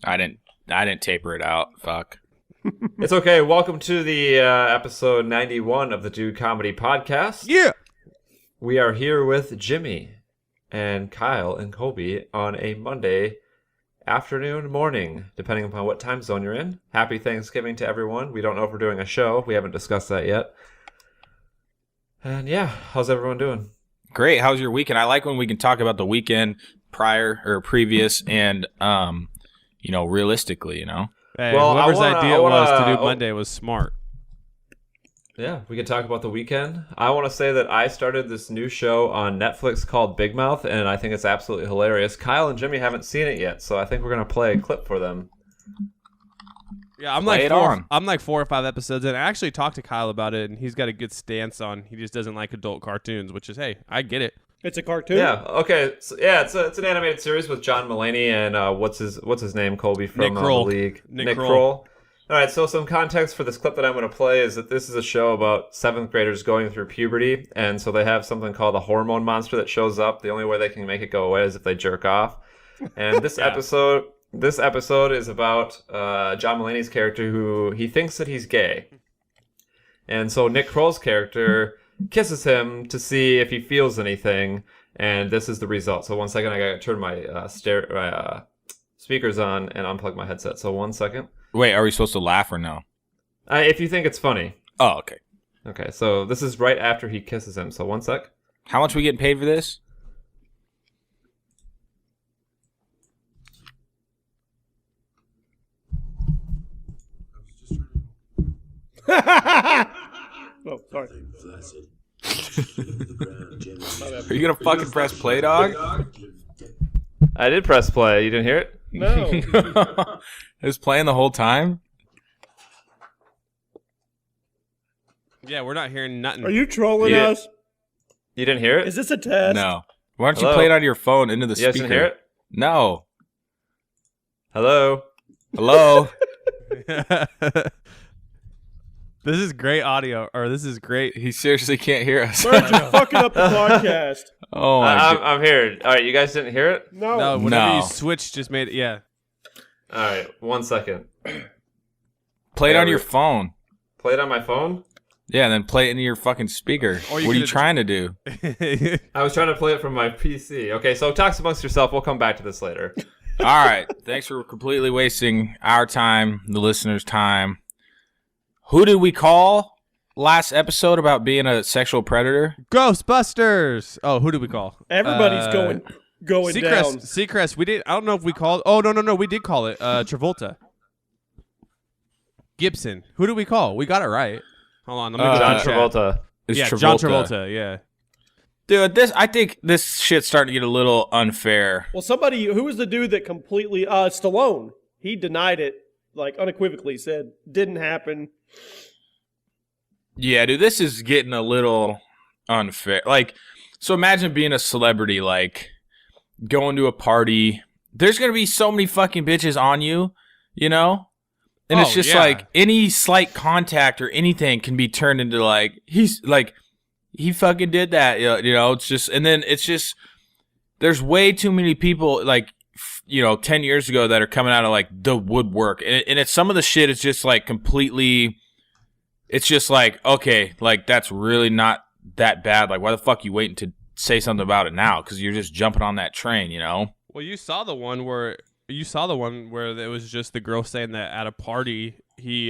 I didn't taper it out. Fuck. It's okay. Welcome to the episode 91 of the Dude Comedy Podcast. Yeah. We are here with Jimmy and Kyle and Kobe on a Monday afternoon, morning, depending upon what time zone you're in. Happy Thanksgiving to everyone. We don't know if we're doing a show. We haven't discussed that yet. And yeah, how's everyone doing? Great. How's your weekend? I like when we can talk about the weekend prior or previous and, realistically, Hey, Well, whoever's idea it was to do oh. Monday was smart. Yeah, we can talk about the weekend. I want to say that I started this new show on Netflix called Big Mouth, and I think it's absolutely hilarious. Kyle and Jimmy haven't seen it yet, so I think we're going to play a clip for them. Yeah, I'm Lay like it four, on. I'm like 4 or 5 episodes in. I actually talked to Kyle about it, and he's got a good stance on. He just doesn't like adult cartoons, which is, hey, I get it. It's a cartoon. Yeah, okay. So, yeah, it's an animated series with John Mulaney and what's his name, Colby from Nick Kroll. The League. Nick Kroll. All right, so some context for this clip that I'm going to play is that this is a show about 7th graders going through puberty, and so they have something called a hormone monster that shows up. The only way they can make it go away is if they jerk off. And this episode is about John Mulaney's character who he thinks that he's gay. And so Nick Kroll's character kisses him to see if he feels anything, and this is the result. So 1 second, I gotta turn my speakers on and unplug my headset. So 1 second. Wait, are we supposed to laugh or no? If you think it's funny. Oh, okay. Okay, so this is right after he kisses him. So 1 sec. How much we getting paid for this? Oh, sorry. Are you gonna fucking press play, dog? I did press play. You didn't hear it? No. It was playing the whole time. Yeah, we're not hearing nothing. Are you trolling Yeah. us? You didn't hear it? Is this a test? No. Why don't you Hello? play it on your phone into the You guys speaker? didn't hear it? No. Hello? Hello. This is great audio, or this is great. He seriously can't hear us. We're just fucking up the podcast. Oh my god. I'm here. All right, you guys didn't hear it? No. No, whenever No. you switch, just made it. Yeah. All right, 1 second. Play it on your phone. Play it on my phone? Yeah, and then play it into your fucking speaker. Or you What are you could've- trying to do? I was trying to play it from my PC. Okay, so talk amongst yourself. We'll come back to this later. All right. Thanks for completely wasting our time, the listeners' time. Who did we call last episode about being a sexual predator? Ghostbusters. Oh, who did we call? Everybody's going down. Seacrest. We did. I don't know if we called. Oh no. We did call it. Travolta. Gibson. Who did we call? We got it right. Hold on. Let me go John to the chat. Travolta. It's Yeah, John Travolta. Yeah. Dude, I think this shit's starting to get a little unfair. Well, who was the dude that completely Stallone? He denied it, like unequivocally said didn't happen. Yeah, dude, this is getting a little unfair. Like, so imagine being a celebrity, like, going to a party. There's going to be so many fucking bitches on you, you know? And it's Oh, just yeah. like any slight contact or anything can be turned into like, he's like, he fucking did that, you know? It's just, and then it's just, there's way too many people, like, 10 years ago that are coming out of like the woodwork. And it's some of the shit is just like completely, it's just like, okay, like that's really not that bad. Like, why the fuck you waiting to say something about it now? Because you're just jumping on that train, you know? Well, you saw the one where it was just the girl saying that at a party we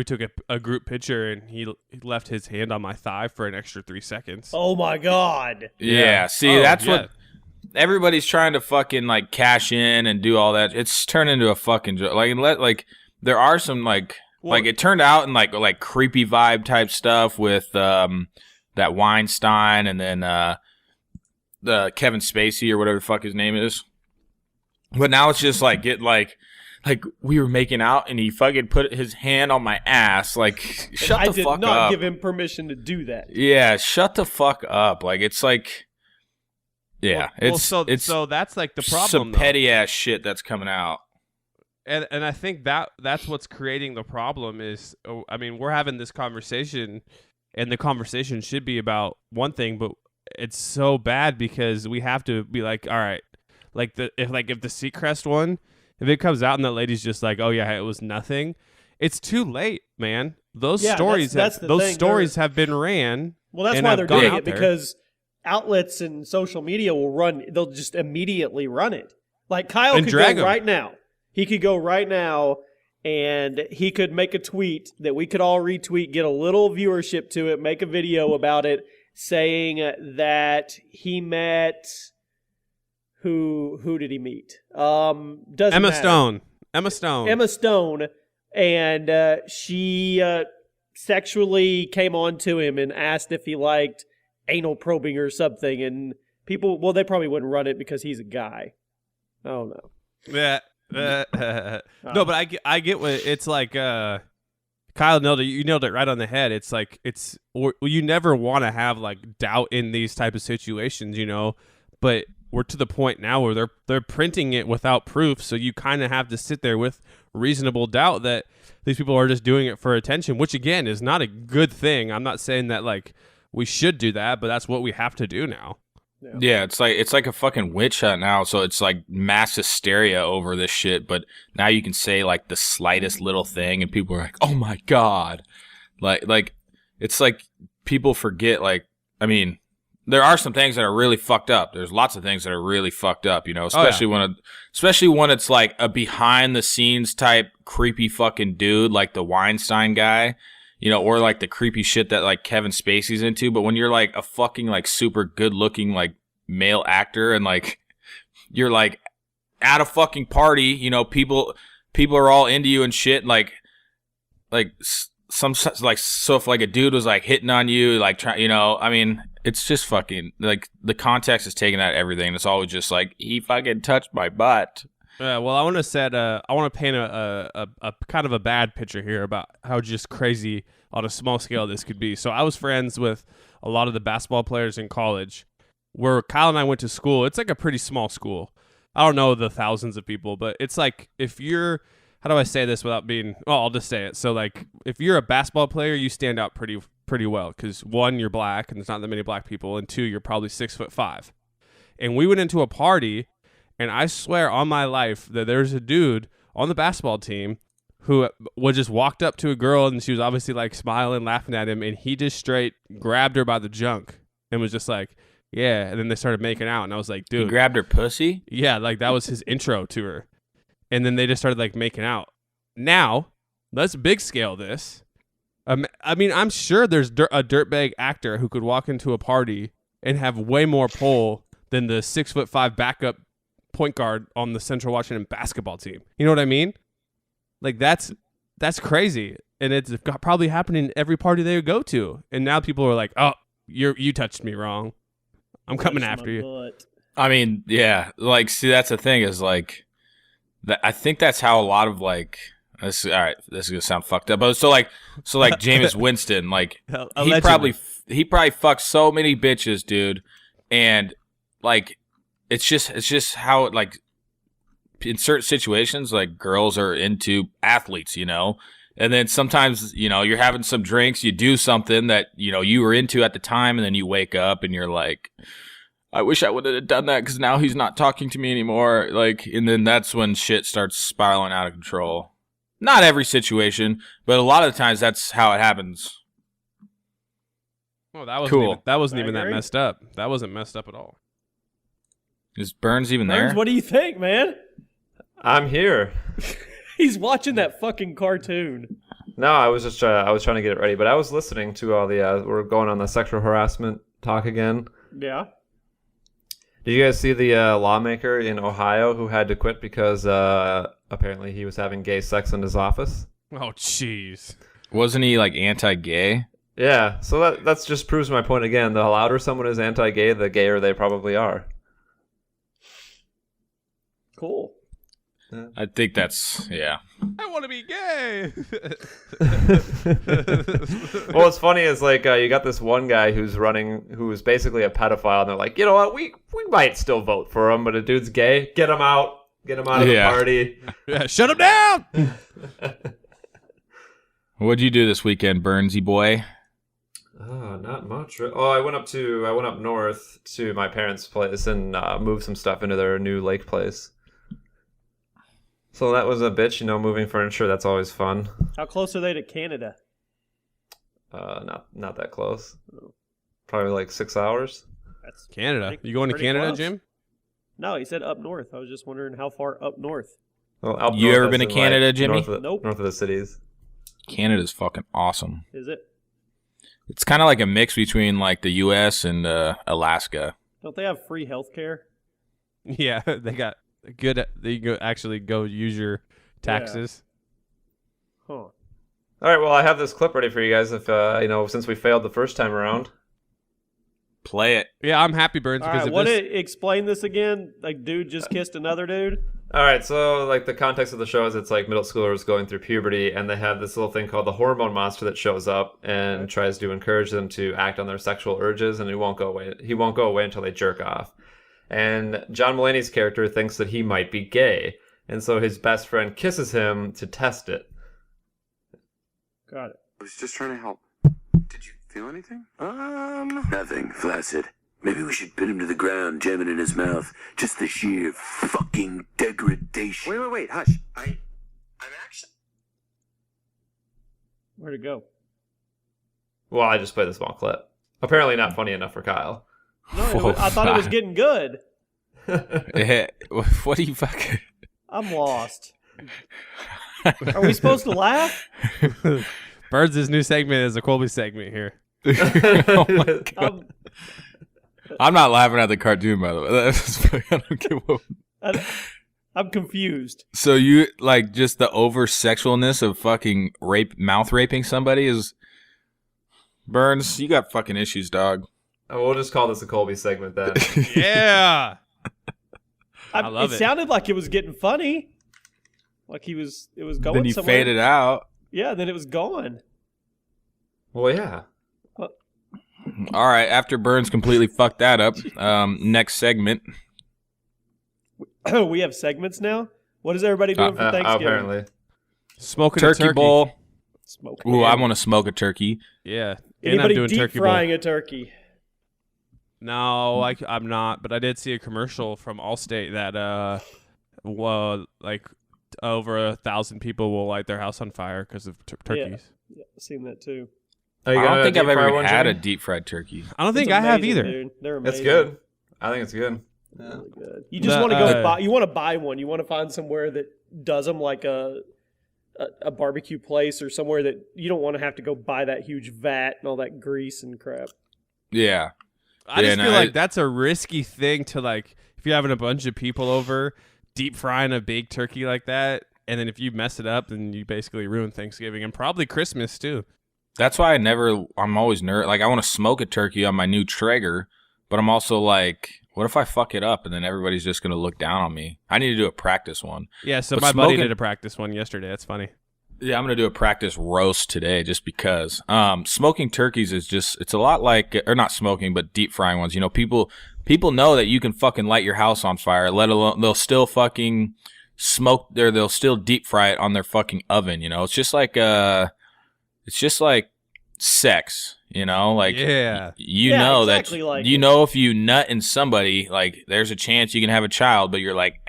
took a group picture and he left his hand on my thigh for an extra 3 seconds. Oh my God. Yeah. See, Oh, that's yeah. what everybody's trying to fucking like cash in and do all that. It's turned into a fucking joke. Like there are some like it turned out in like creepy vibe type stuff with that Weinstein and then the Kevin Spacey or whatever the fuck his name is. But now it's just like we were making out and he fucking put his hand on my ass. Like, shut the fuck I did not up. give him permission to do that. Yeah, shut the fuck up. Like, it's like, yeah, it's so that's like the problem. some though. petty ass shit that's coming out. And I think that's what's creating the problem is, I mean, we're having this conversation, and the conversation should be about one thing, but it's so bad because we have to be like, all right, if the Seacrest one, If it comes out and that lady's just like, oh yeah, it was nothing, it's too late, man. Those Yeah, stories that's the thing. have been ran. Well, that's and why have they're gone doing out it, there. because outlets and social media they'll just immediately run it. Like Kyle And could drag go 'em. right now. He could go right now and he could make a tweet that we could all retweet, get a little viewership to it, make a video about it saying that he met who did he meet? Doesn't Emma matter. Stone. Emma Stone. Emma Stone, and she sexually came on to him and asked if he liked anal probing or something. And people, well, they probably wouldn't run it because he's a guy. I don't know. Yeah. No, but I get what it's like. Kyle nailed it. You nailed it right on the head. It's like you never want to have like doubt in these type of situations, you know. But we're to the point now where they're printing it without proof, so you kind of have to sit there with reasonable doubt that these people are just doing it for attention, which again is not a good thing. I'm not saying that like we should do that, but that's what we have to do now. Yeah, it's like a fucking witch hunt now. So it's like mass hysteria over this shit. But now you can say like the slightest little thing, and people are like, "Oh my god!" Like it's like people forget. Like, I mean, there are some things that are really fucked up. There's lots of things that are really fucked up. You know, especially when it's like a behind the scenes type creepy fucking dude, like the Weinstein guy. You know, or like the creepy shit that like Kevin Spacey's into. But when you're like a fucking like super good looking like male actor and like you're like at a fucking party, you know, people are all into you and shit. Like some like, so if like a dude was like hitting on you, like trying, you know, I mean, it's just fucking like the context is taken out of everything. It's always just like he fucking touched my butt. Well, I want to paint a kind of a bad picture here about how just crazy on a small scale this could be. So I was friends with a lot of the basketball players in college where Kyle and I went to school. It's like a pretty small school. I don't know the thousands of people, but it's like if you're, how do I say this without being, well, I'll just say it. So like if you're a basketball player, you stand out pretty well because one, you're black and there's not that many black people, and two, you're probably 6'5". And we went into a party, and I swear on my life that there's a dude on the basketball team who just walked up to a girl, and she was obviously like smiling, laughing at him, and he just straight grabbed her by the junk and was just like, yeah. And then they started making out, and I was like, dude. He grabbed her pussy? Yeah, like that was his intro to her. And then they just started like making out. Now, let's big scale this. I mean, I'm sure there's a dirtbag actor who could walk into a party and have way more pull than the 6'5" backup point guard on the Central Washington basketball team. You know what I mean? Like that's crazy, and it's probably happening every party they go to. And now people are like, "Oh, you touched me wrong. I'm coming after you." Butt. I mean, yeah. Like, see, that's the thing is like that. I think that's how a lot of like this. All right, this is gonna sound fucked up, but so like Jameis Winston, like Allegedly. he probably fucked so many bitches, dude, and like it's just how it like. In certain situations, like girls are into athletes, you know, and then sometimes, you know, you're having some drinks, you do something that, you know, you were into at the time, and then you wake up and you're like, I wish I would have done that because now he's not talking to me anymore. Like, and then that's when shit starts spiraling out of control. Not every situation, but a lot of the times that's how it happens. Oh, that wasn't Cool. even, that wasn't I even that agree. messed up. That wasn't messed up at all. Is Burns even Burns, there? what do you think, man? I'm here. He's watching that fucking cartoon. No, I was just I was trying to get it ready, but I was listening to all the we're going on the sexual harassment talk again. Yeah. Did you guys see the lawmaker in Ohio who had to quit because apparently he was having gay sex in his office? Oh, jeez. Wasn't he like anti-gay? Yeah, so that's just proves my point again. The louder someone is anti-gay, the gayer they probably are. Cool. I think that's yeah. I want to be gay. Well, what's funny is like you got this one guy who's basically a pedophile, and they're like, you know what, we might still vote for him, but a dude's gay, get him out of the party. Yeah, shut him down. What'd you do this weekend, Burnsy boy? Oh, not much. Oh, I went up north to my parents' place and moved some stuff into their new lake place. So that was a bitch, moving furniture. That's always fun. How close are they to Canada? Not that close. Probably like 6 hours. That's Canada. pretty- You going to pretty Canada, close. Jim? No, he said up north. I was just wondering how far up north. Well, up You north ever as been to in, Canada, like, Jimmy? Nope. North of the cities. Canada's fucking awesome. Is it? It's kind of like a mix between like the U.S. and Alaska. Don't they have free health care? Yeah, they got good. They actually go use your taxes. Huh. All right, well, I have this clip ready for you guys. If since we failed the first time around. Play it. Yeah, I'm happy, Burns, All because right, of this. explain this again. Like, dude just kissed another dude. All right, so like the context of the show is it's like middle schoolers going through puberty, and they have this little thing called the hormone monster that shows up and tries to encourage them to act on their sexual urges, and he won't go away. He won't go away until they jerk off. And John Mulaney's character thinks that he might be gay, and so his best friend kisses him to test it. Got it. I was just trying to help. Did you feel anything? Nothing. Flaccid. Maybe we should pin him to the ground, jam it in his mouth. Just the sheer fucking degradation. Wait. Hush. I'm actually... Where'd it go? Well, I just played a small clip. Apparently not funny enough for Kyle. No, I thought it was getting good. What do you fucking? I'm lost. Are we supposed to laugh? Burns' new segment is a Colby segment here. Oh my God. I'm not laughing at the cartoon, by the way. I don't give a... I'm confused. So you like just the over sexualness of fucking mouth raping somebody is Burns. You got fucking issues, dog. Oh, we'll just call this a Colby segment then. Yeah. I love it. It sounded like it was getting funny. Like it was going Then you somewhere. faded out. Yeah, then it was gone. Well, yeah. All right. After Burns completely fucked that up, next segment. We have segments now. What is everybody doing for Thanksgiving? Apparently. Smoking Turkey, a turkey bowl. Smoking. Ooh, I want to smoke a turkey. Yeah. Anybody and I'm doing deep turkey frying bowl. a turkey? No, I'm not. But I did see a commercial from Allstate that like over 1,000 people will light their house on fire because of turkeys. Yeah, I've seen that too. Are you I don't gonna think I've deep fry ever one, had Jimmy? a deep fried turkey. I don't think It's I have amazing, either. Dude. They're amazing. It's good. I think it's good. Really good. You just want to go buy. You want to buy one. You want to find somewhere that does them, like a barbecue place or somewhere that you don't want to have to go buy that huge vat and all that grease and crap. Yeah. I just Yeah, feel no, like that's a risky thing to like if you're having a bunch of people over, deep frying a big turkey like that, and then if you mess it up, then you basically ruin Thanksgiving and probably Christmas too. That's why I'm always nervous. Like, I want to smoke a turkey on my new Traeger, but I'm also like, what if I fuck it up and then everybody's just going to look down on me? I need to do a practice one. Yeah, so But my buddy smoking- did a practice one yesterday. That's funny. Yeah, I'm going to do a practice roast today just because. Smoking turkeys is just, it's a lot like, or not smoking, but deep frying ones. You know, people know that you can fucking light your house on fire, let alone, they'll still fucking smoke there, they'll still deep fry it on their fucking oven, you know? It's just like sex, you know? Like, Yeah. you Yeah, know exactly that, like you it. know, if you nut in somebody, like, there's a chance you can have a child, but you're like,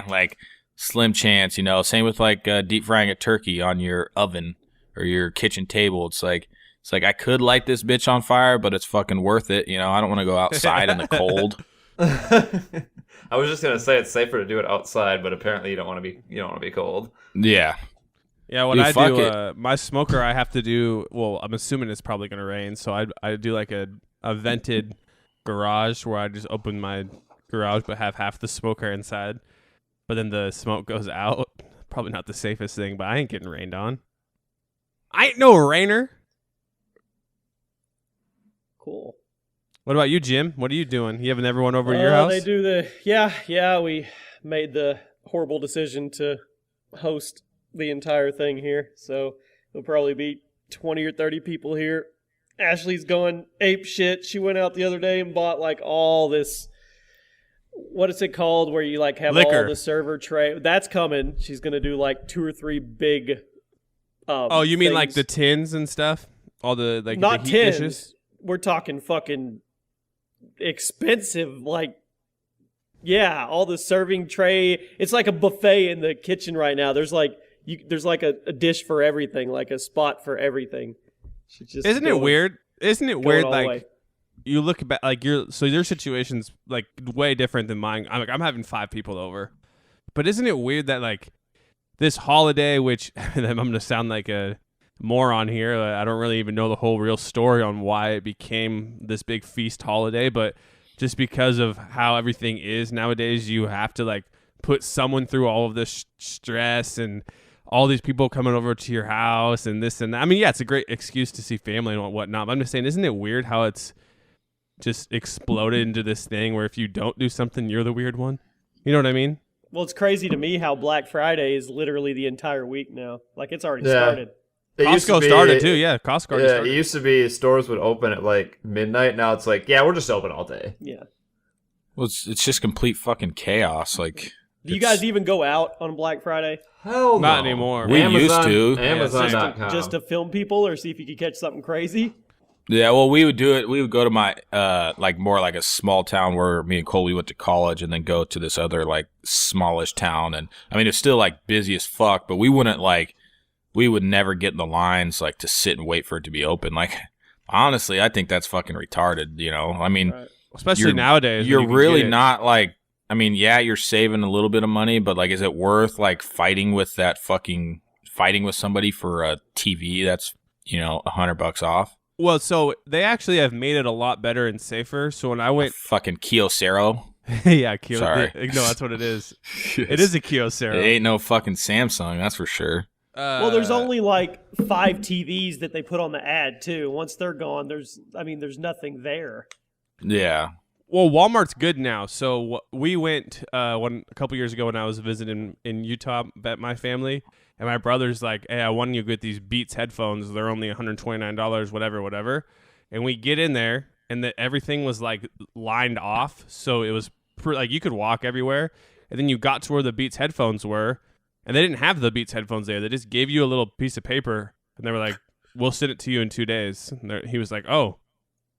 like, slim chance, you know? Same with, like, deep frying a turkey on your oven or your kitchen table. It's like, I could light this bitch on fire, but it's fucking worth it, you know? I don't want to go outside in the cold. I was just gonna say it's safer to do it outside, but apparently you don't want to be cold. Yeah. Yeah, when Dude, I fuck do it. my smoker, I have to do. Well, I'm assuming it's probably gonna rain, so I do like a vented garage where I just open my garage but have half the smoker inside, but then the smoke goes out. Probably not the safest thing, but I ain't getting rained on. I ain't no rainer. Cool. What about you, Jim? What are you doing? You having everyone over at your house? They do the yeah. We made the horrible decision to host the entire thing here, so there'll probably be 20 or 30 people here. Ashley's going ape shit. She went out the other day and bought like all this. What is it called? Where you like have Liquor. all the server tray. That's coming. She's gonna do like 2 or 3 big. Oh, you mean like things. the tins and stuff? All the like Not the heat tins. dishes? We're talking fucking expensive, like Yeah, all the serving tray. It's like a buffet in the kitchen right now. There's like a dish for everything, like a spot for everything. Isn't it weird? Isn't it weird? all the way. Like you look back, like your situation's like way different than mine. I'm having 5 people over, but isn't it weird that like this holiday, which I'm gonna sound like a moron here. I don't really even know the whole real story on why it became this big feast holiday, but just because of how everything is nowadays, you have to like put someone through all of this stress and all these people coming over to your house and this and that. I mean, yeah, it's a great excuse to see family and whatnot, but I'm just saying, isn't it weird how it's just exploded into this thing where if you don't do something, you're the weird one? You know what I mean? Well, it's crazy to me how Black Friday is literally the entire week now. Like, it's already started. Costco started too, yeah. Costco already started. It used to be stores would open at like midnight. Now it's like, yeah, we're just open all day. Yeah. Well, it's just complete fucking chaos. Like, Do you guys even go out on Black Friday? Hell no. Not anymore. We used to. Amazon.com. Just to film people or see if you could catch something crazy? Yeah, well, we would do it. We would go to my like more like a small town where me and Colby went to college, and then go to this other like smallish town. And I mean, it's still like busy as fuck, but we wouldn't like. We would never get in the lines like to sit and wait for it to be open. Like, honestly, I think that's fucking retarded. You know, I mean, Right. Especially nowadays. You're when you can really get it. not like. I mean, yeah, you're saving a little bit of money, but like, is it worth like fighting with somebody for a TV that's $100 off? Well, so they actually have made it a lot better and safer. So when I went, Fucking Kyocera. yeah, Kyocera. Sorry. No, that's what it is. It is a Kyocera. It ain't no fucking Samsung, that's for sure. Well, there's only like 5 TVs that they put on the ad too. Once they're gone, there's nothing there. Yeah. Well, Walmart's good now. So we went a couple years ago when I was visiting in Utah at my family, and my brother's like, "Hey, I want you to get these Beats headphones. They're only $129, whatever." And we get in there, and everything was like lined off, so it was like you could walk everywhere. And then you got to where the Beats headphones were, and they didn't have the Beats headphones there. They just gave you a little piece of paper, and they were like, "We'll send it to you in 2 days." And he was like, "Oh,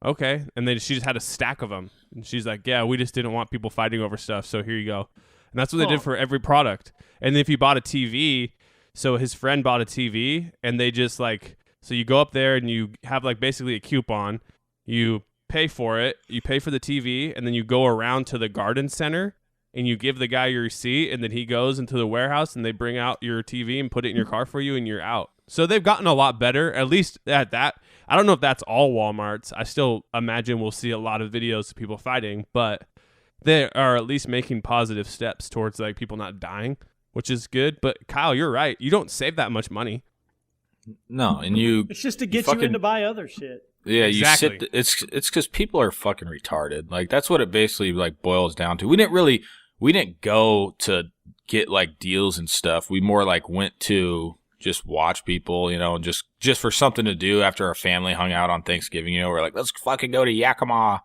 okay." And then she just had a stack of them, and she's like, "Yeah, we just didn't want people fighting over stuff, so here you go." And that's what they did for every product. And if you bought a TV, so his friend bought a TV, and they just like, so you go up there and you have like basically a coupon, you pay for it, you pay for the TV, and then you go around to the garden center and you give the guy your receipt, and then he goes into the warehouse and they bring out your TV and put it in your car for you, and you're out. So they've gotten a lot better, at least at that. I don't know if that's all Walmarts. I still imagine we'll see a lot of videos of people fighting, but they are at least making positive steps towards like people not dying, which is good. But Kyle, you're right. You don't save that much money. No, and you It's just to get you fucking- in to buy other shit. yeah, Exactly. you sit. It's because people are fucking retarded. Like that's what it basically like boils down to. We didn't go to get like deals and stuff. We more like went to just watch people, just for something to do after our family hung out on Thanksgiving. We're like, let's fucking go to Yakima.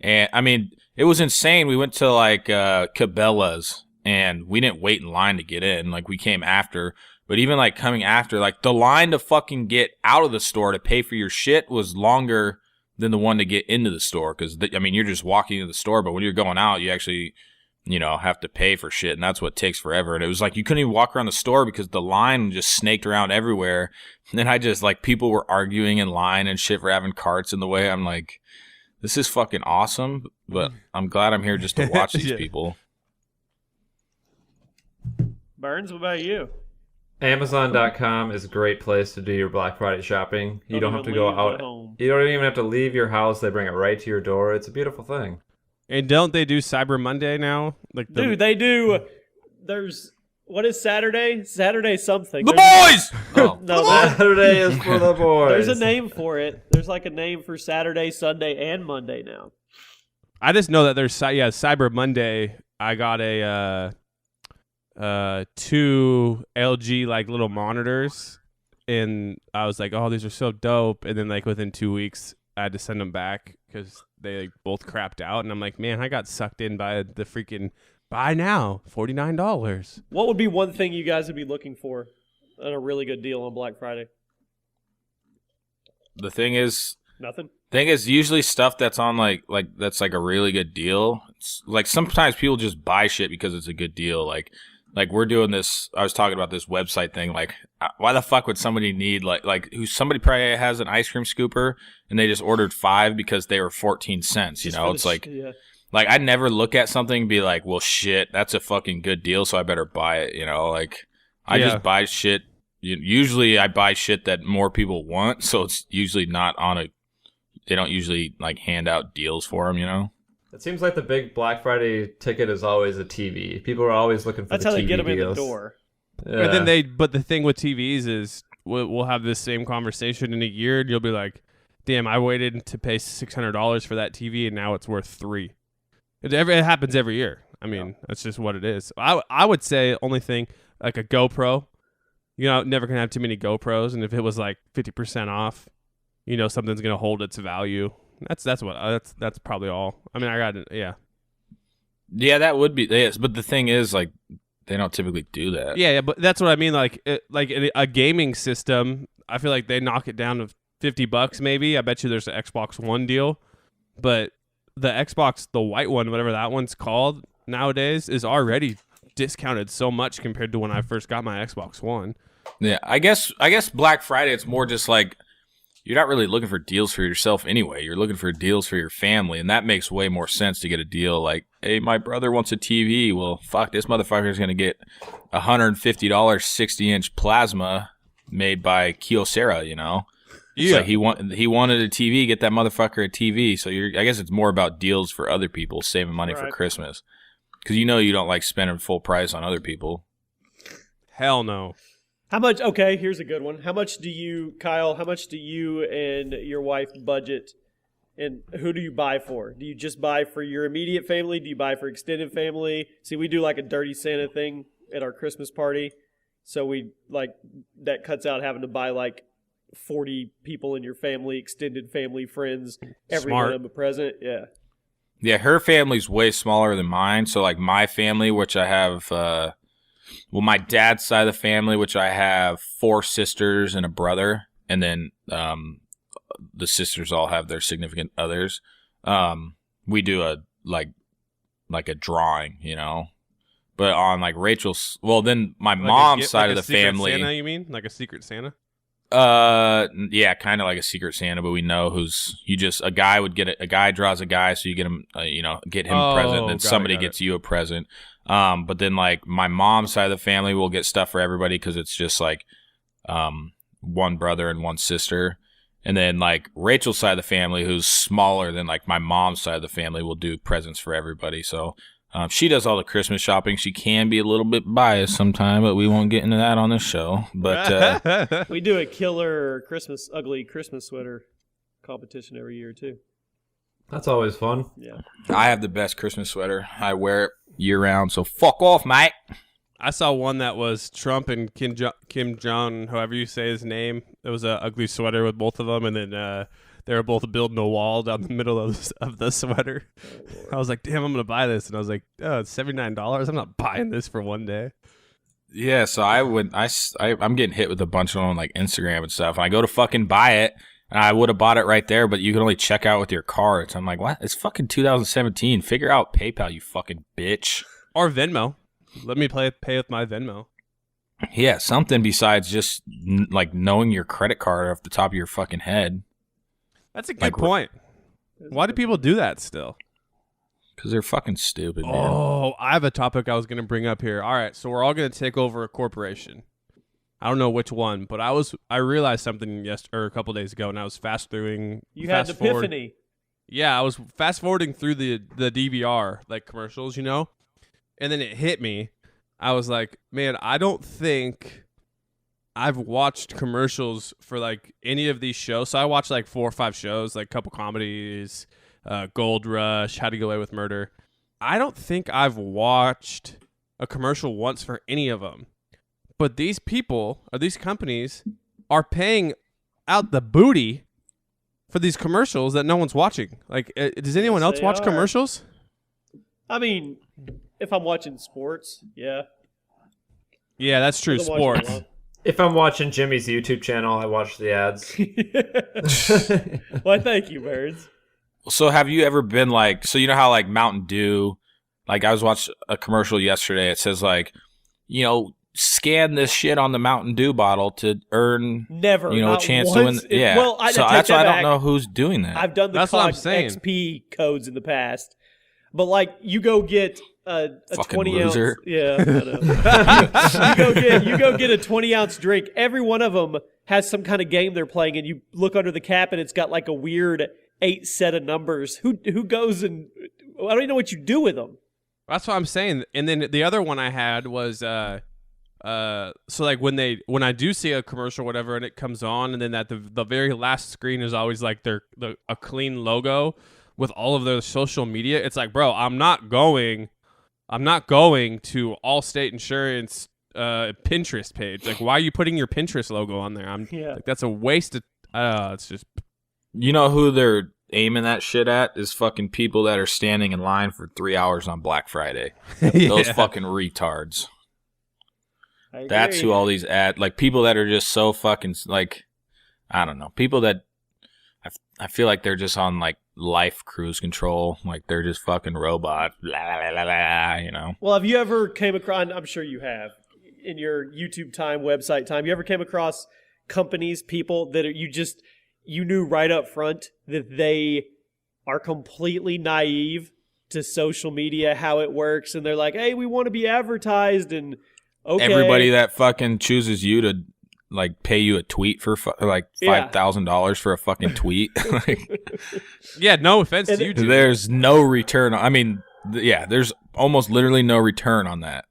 And I mean, it was insane. We went to like Cabela's, and we didn't wait in line to get in. Like we came after. But even like coming after, like the line to fucking get out of the store to pay for your shit was longer than the one to get into the store. Because you're just walking into the store, but when you're going out, you actually, have to pay for shit, and that's what takes forever. And it was like you couldn't even walk around the store because the line just snaked around everywhere. And then I just like people were arguing in line and shit for having carts in the way. I'm like, this is fucking awesome, but I'm glad I'm here just to watch these Yeah. people. Burns, what about you? Amazon.com is a great place to do your Black Friday shopping. You don't have to go even out. leave home. You don't even have to leave your house. They bring it right to your door. It's a beautiful thing. And don't they do Cyber Monday now? Like Dude, they do. There's what is Saturday? Saturday something. The There's- boys! Oh. No, there's, Saturday is for the boys. there's a name for it. There's like a name for Saturday, Sunday, and Monday now. I just know that there's Cyber Monday. I got a 2 LG like little monitors, and I was like, oh, these are so dope. And then like within 2 weeks, I had to send them back because they like, both crapped out. And I'm like, man, I got sucked in by the freaking buy now $49. What would be one thing you guys would be looking for on a really good deal on Black Friday? The thing is, Nothing. Thing is, usually stuff that's on like that's like a really good deal. It's, like sometimes people just buy shit because it's a good deal. Like we're doing this. I was talking about this website thing. Like, why the fuck would somebody need somebody probably has an ice cream scooper and they just ordered 5 because they were 14 cents. You know, it's like I never look at something and be like, well, shit, that's a fucking good deal, so I better buy it. You know, like I just buy shit. Usually, I buy shit that more people want, so it's usually not on a. They don't usually like hand out deals for them, you know. It seems like the big Black Friday ticket is always a TV. People are always looking for That's the TV how they get them deals. in the door. Yeah. And then but the thing with TVs is we'll have this same conversation in a year, and you'll be like, "Damn, I waited to pay $600 for that TV, and now it's worth $3." It happens every year. I mean, that's just what it is. I would say only thing like a GoPro. You know, never gonna have too many GoPros, and if it was like 50% off. You know something's gonna hold its value. That's probably all. I mean, I got it. Yeah. Yeah, that would be. Yes, but the thing is, like, they don't typically do that. Yeah, but that's what I mean. Like a gaming system, I feel like they knock it down to $50 maybe. I bet you there's an Xbox One deal, but the Xbox, the white one, whatever that one's called nowadays, is already discounted so much compared to when I first got my Xbox One. Yeah, I guess Black Friday, it's more just like. You're not really looking for deals for yourself anyway. You're looking for deals for your family, and that makes way more sense to get a deal like, hey, my brother wants a TV. Well, fuck, this motherfucker's going to get $150 60-inch plasma made by Kyocera, you know? Yeah. So he wanted a TV, get that motherfucker a TV. So I guess it's more about deals for other people, saving money for Christmas. Because you know you don't like spending full price on other people. Hell no. How much? Okay, here's a good one. How much do you, Kyle, how much do you and your wife budget, and who do you buy for? Do you just buy for your immediate family? Do you buy for extended family? See, we do like a dirty Santa thing at our Christmas party. So we, like, that cuts out having to buy, like, 40 people in your family, extended family, friends, every one of them a present. Yeah. Yeah, her family's way smaller than mine. So, like, my family, which I have... my dad's side of the family, which I have 4 sisters and a brother, and then the sisters all have their significant others. We do a like a drawing, you know. But on like Rachel's, well, then my mom's side of the family. Santa, you mean like a secret Santa? Yeah, kind of like a secret Santa, but we know a guy would get a guy draws a guy, so you get him, get him a present, then somebody gets you a present. But then like my mom's side of the family will get stuff for everybody because it's just like, one brother and one sister. And then like Rachel's side of the family, who's smaller than like my mom's side of the family, will do presents for everybody. So, she does all the Christmas shopping. She can be a little bit biased sometimes, but we won't get into that on this show. But we do a killer ugly Christmas sweater competition every year too. That's always fun. Yeah. I have the best Christmas sweater. I wear it year round, so fuck off, mate. I saw one that was Trump and Kim Jong, however you say his name. It was an ugly sweater with both of them, and then they were both building a wall down the middle of the sweater. I was like, damn, I'm going to buy this. And I was like, oh, it's $79. I'm not buying this for one day. Yeah, so I'm getting hit with a bunch of them on like Instagram and stuff, and I go to fucking buy it, and I would have bought it right there, but you can only check out with your cards. I'm like, what? It's fucking 2017. Figure out PayPal, you fucking bitch. Or Venmo. Let me pay with my Venmo. Yeah, something besides just like knowing your credit card off the top of your fucking head. That's a good point. Why do people do that still? Because they're fucking stupid, man. Oh, I have a topic I was going to bring up here. All right, so we're all going to take over a corporation. I don't know which one, but I realized something a couple days ago, and I was fast-forwarding. You had an epiphany. Yeah, I was fast-forwarding through the DVR, like commercials, you know? And then it hit me. I was like, man, I don't think I've watched commercials for like any of these shows. So I watched like 4 or 5 shows, like couple comedies, Gold Rush, How to Get Away with Murder. I don't think I've watched a commercial once for any of them. But these people, or these companies, are paying out the booty for these commercials that no one's watching. Like, does anyone else watch commercials? I mean, if I'm watching sports, yeah. Yeah, that's true. Sports. If I'm watching Jimmy's YouTube channel, I watch the ads. Why, thank you, Birds. So have you ever been like, so you know how like Mountain Dew, like I was watching a commercial yesterday. It says like, you know, scan this shit on the Mountain Dew bottle to earn, Never. you know, a not chance to win. once. Yeah. Well, So take that's why I that don't back. know who's doing that. I've done the That's what I'm COD saying. XP codes in the past, but like you go get a Fucking 20 loser. ounce. Yeah, I know. you go get a 20-ounce drink. Every one of them has some kind of game they're playing, and you look under the cap, and it's got like a weird 8 set of numbers. Who goes and I don't even know what you do with them. That's what I'm saying. And then the other one I had was so like when I do see a commercial or whatever and it comes on, and then at the very last screen is always like a clean logo with all of their social media. It's like, bro, I'm not going to Allstate Insurance Pinterest page. Like, why are you putting your Pinterest logo on there? Yeah. Like, that's a waste of it's just You know who they're aiming that shit at is fucking people that are standing in line for 3 hours on Black Friday. Those Yeah. fucking retards. I That's agree. who all these like people that are just so fucking like, I don't know, people that I feel like they're just on like life cruise control, like they're just fucking robots, blah, blah, blah, blah, you know. Well, have you ever came across? I'm sure you have in your YouTube time, website time. You ever came across companies, people that you knew right up front that they are completely naive to social media, how it works, and they're like, "Hey, we want to be advertised," and okay, Everybody that fucking chooses you to like pay you a tweet for like Yeah. $5,000 for a fucking tweet, like, yeah. No offense And to you, dude. there's no return. I mean, yeah, there's almost literally no return on that.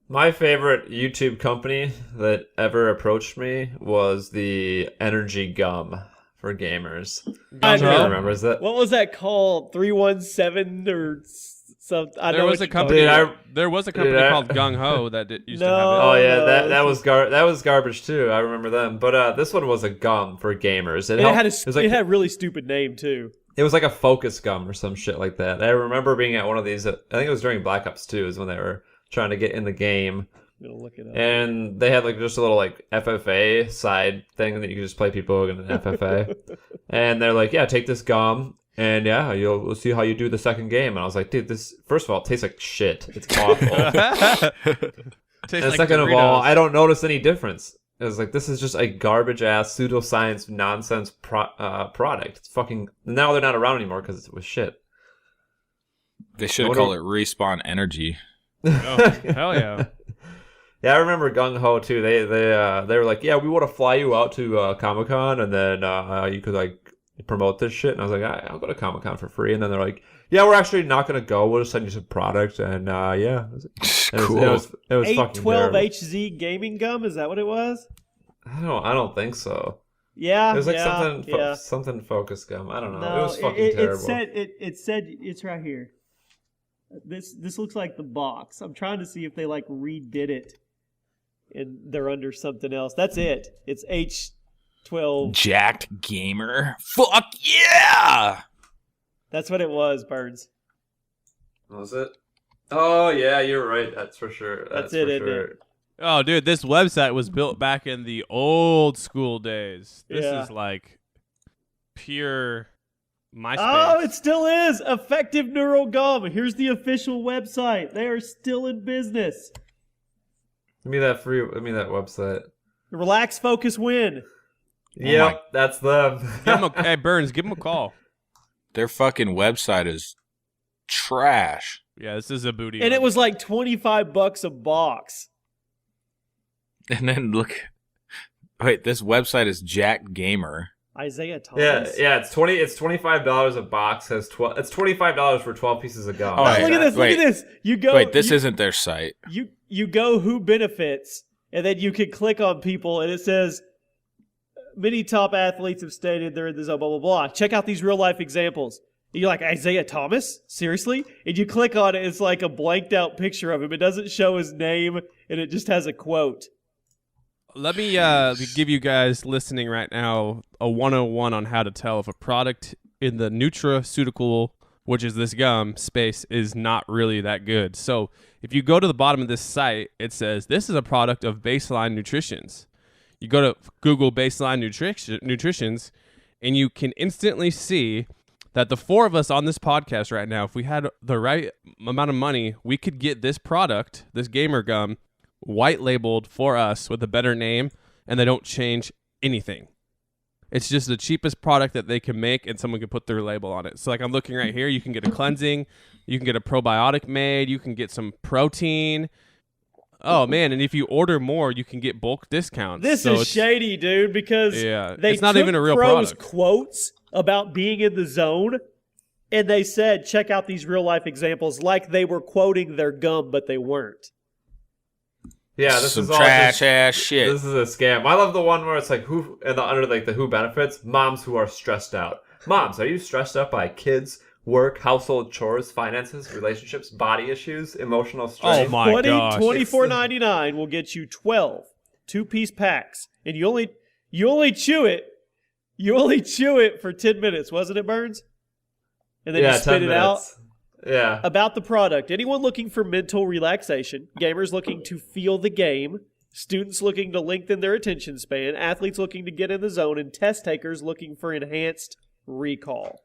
My favorite YouTube company that ever approached me was the Energy Gum for gamers. I Who know. remembers that? What was that called? 317 or something? I There know was what a you call company. it. Dude, There was a company Dude, I- called Gung Ho that used to No. have Oh it. yeah, no, that was garbage too. I remember them. But this one was a gum for gamers. And it had a really stupid name too. It was like a focus gum or some shit like that. I remember being at one of these. I think it was during Black Ops 2 is when they were trying to get in the game. I'm gonna look it up. And they had like just a little like FFA side thing that you could just play people in an FFA. And they're like, yeah, take this gum and yeah, we'll see how you do the second game. And I was like, dude, this first of all, it tastes like shit. It's awful. Tastes And like second of all, Doritos. I don't notice any difference. It was like, this is just a garbage ass pseudoscience nonsense product. It's fucking. Now they're not around anymore because it was shit. They should have What do- called it Respawn Energy. Oh, hell yeah. Yeah, I remember Gung Ho too. They were like, yeah, we want to fly you out to Comic Con, and then you could like promote this shit. And I was like, I'll go to Comic Con for free. And then they're like, yeah, we're actually not gonna go. We'll just send you some product. And yeah, Cool. it was fucking 812 terrible. HZ gaming gum. Is that what it was? I don't think so. Yeah, It was like yeah. something focus gum. I don't know. No, it was fucking terrible. it said it's right here. This looks like the box. I'm trying to see if they like redid it, and they're under something else. That's it. It's H12. Jacked Gamer. Fuck yeah! That's what it was, Burns. Was it? Oh yeah, you're right. That's for sure. That's for it, isn't sure. it? Oh, dude, this website was built back in the old school days. This Yeah. is like pure MySpace. Oh, it still is. Effective Neural Gum. Here's the official website. They are still in business. Give me that website. Relax, focus, win. Yep, my- that's them. Give him hey, Burns, give him a call. Their fucking website is trash. Yeah, this is a booty. And it one. was like $25 a box. And then look, wait, this website is Jacked Gamer. Isaiah Thomas. Yeah, it's $25 a box. It's $25 for 12 pieces of gum. Oh, Oh, wait, look at this! wait. Look at this! You go. Wait, this you, isn't their site. You go who benefits, and then you can click on people, and it says many top athletes have stated they're in the zone. Blah blah blah. Check out these real life examples. And you're like Isaiah Thomas, seriously? And you click on it, it's like a blanked out picture of him. It doesn't show his name, and it just has a quote. Let me give you guys listening right now a 101 on how to tell if a product in the nutraceutical which is this gum, space is not really that good. So if you go to the bottom of this site, it says this is a product of Baseline Nutritions. You go to Google Baseline Nutritions, and you can instantly see that the four of us on this podcast right now, if we had the right amount of money, we could get this product, this gamer gum, white labeled for us with a better name, and they don't change anything. It's just the cheapest product that they can make, and someone can put their label on it. So like I'm looking right here, you can get a cleansing, you can get a probiotic made, you can get some protein. Oh man, and if you order more, you can get bulk discounts. This is shady, dude, because they it's not took even a real pros' product. quotes about being in the zone, and they said, check out these real life examples, like they were quoting their gum, but they weren't. Yeah, this Some is all trash ass shit. This is a scam. I love the one where it's like who and under like the who benefits, moms who are stressed out. Moms, are you stressed out by kids, work, household chores, finances, relationships, body issues, emotional strain? Oh my gosh. $24.99 will get you 12 2-piece packs, and you only chew it. You only chew it for 10 minutes, wasn't it, Burns? And then you spit it out. Yeah. About the product. Anyone looking for mental relaxation, gamers looking to feel the game, students looking to lengthen their attention span, athletes looking to get in the zone, and test takers looking for enhanced recall.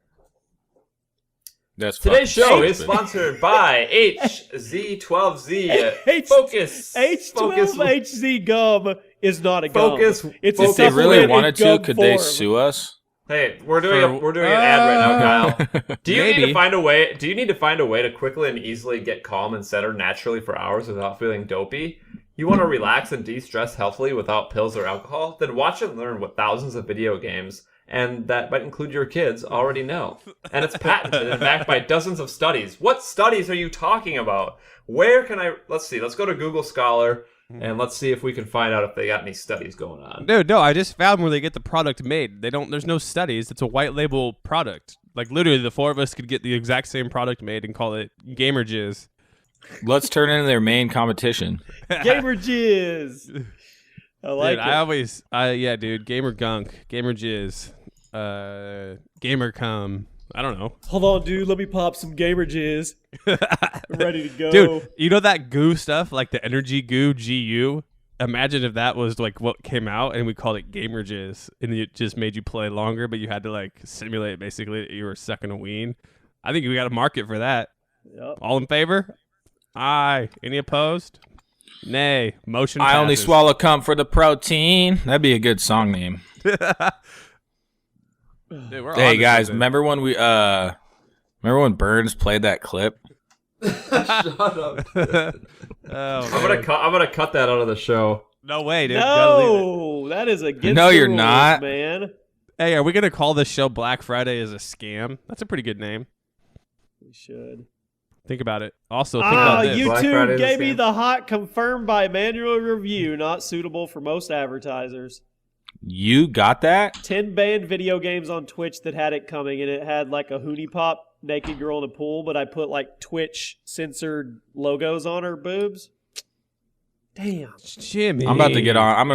That's Today's show fucking is stupid. sponsored by HZ12Z. Focus. H12HZ gum is not a gum. Focus. It's Focus. a If they really supplement in wanted to, gum could they form. sue us? Hey, we're doing an ad right now, Kyle. Do you need Maybe. to find a way? Do you need to find a way to quickly and easily get calm and centered naturally for hours without feeling dopey? You want to relax and de-stress healthily without pills or alcohol? Then watch and learn what thousands of video games, and that might include your kids, already know. And it's patented and backed by dozens of studies. What studies are you talking about? Where can I? Let's see. Let's go to Google Scholar and let's see if we can find out if they got any studies going on. Dude, no, I just found where they get the product made. There's no studies. It's a white label product. Like literally the four of us could get the exact same product made and call it Gamer Jizz. Let's turn into their main competition. Gamer Jizz. I like Dude, dude, Gamer Gunk, Gamer Jizz, Gamer Cum. I don't know. Hold on, dude. Let me pop some Gamer Jizz. I'm ready to go. Dude, you know that goo stuff, like the energy goo, GU? Imagine if that was like what came out and we called it Gamer Jizz and it just made you play longer, but you had to like simulate basically that you were sucking a ween. I think we got a market for that. Yep. All in favor? Aye. Any opposed? Nay. Motion I only passes. swallow cum for the protein. That'd be a good song name. Dude, we're Hey onto guys, something. remember when Burns played that clip? Shut up. Oh, I'm gonna cut that out of the show. no way, dude. Gotta leave it. No, that is against No, the you're rules, not. man. Hey, are we gonna call this show Black Friday as a scam? That's a pretty good name. We should. Think about it. Also, think about this. Black Friday YouTube is a gave me scam. the hot confirmed by manual review, not suitable for most advertisers. You got that? 10 banned video games on Twitch that had it coming, and it had like a Hoonie Pop naked girl in a pool, but I put like Twitch censored logos on her boobs. Damn. Jimmy. I'm about to get on. I'm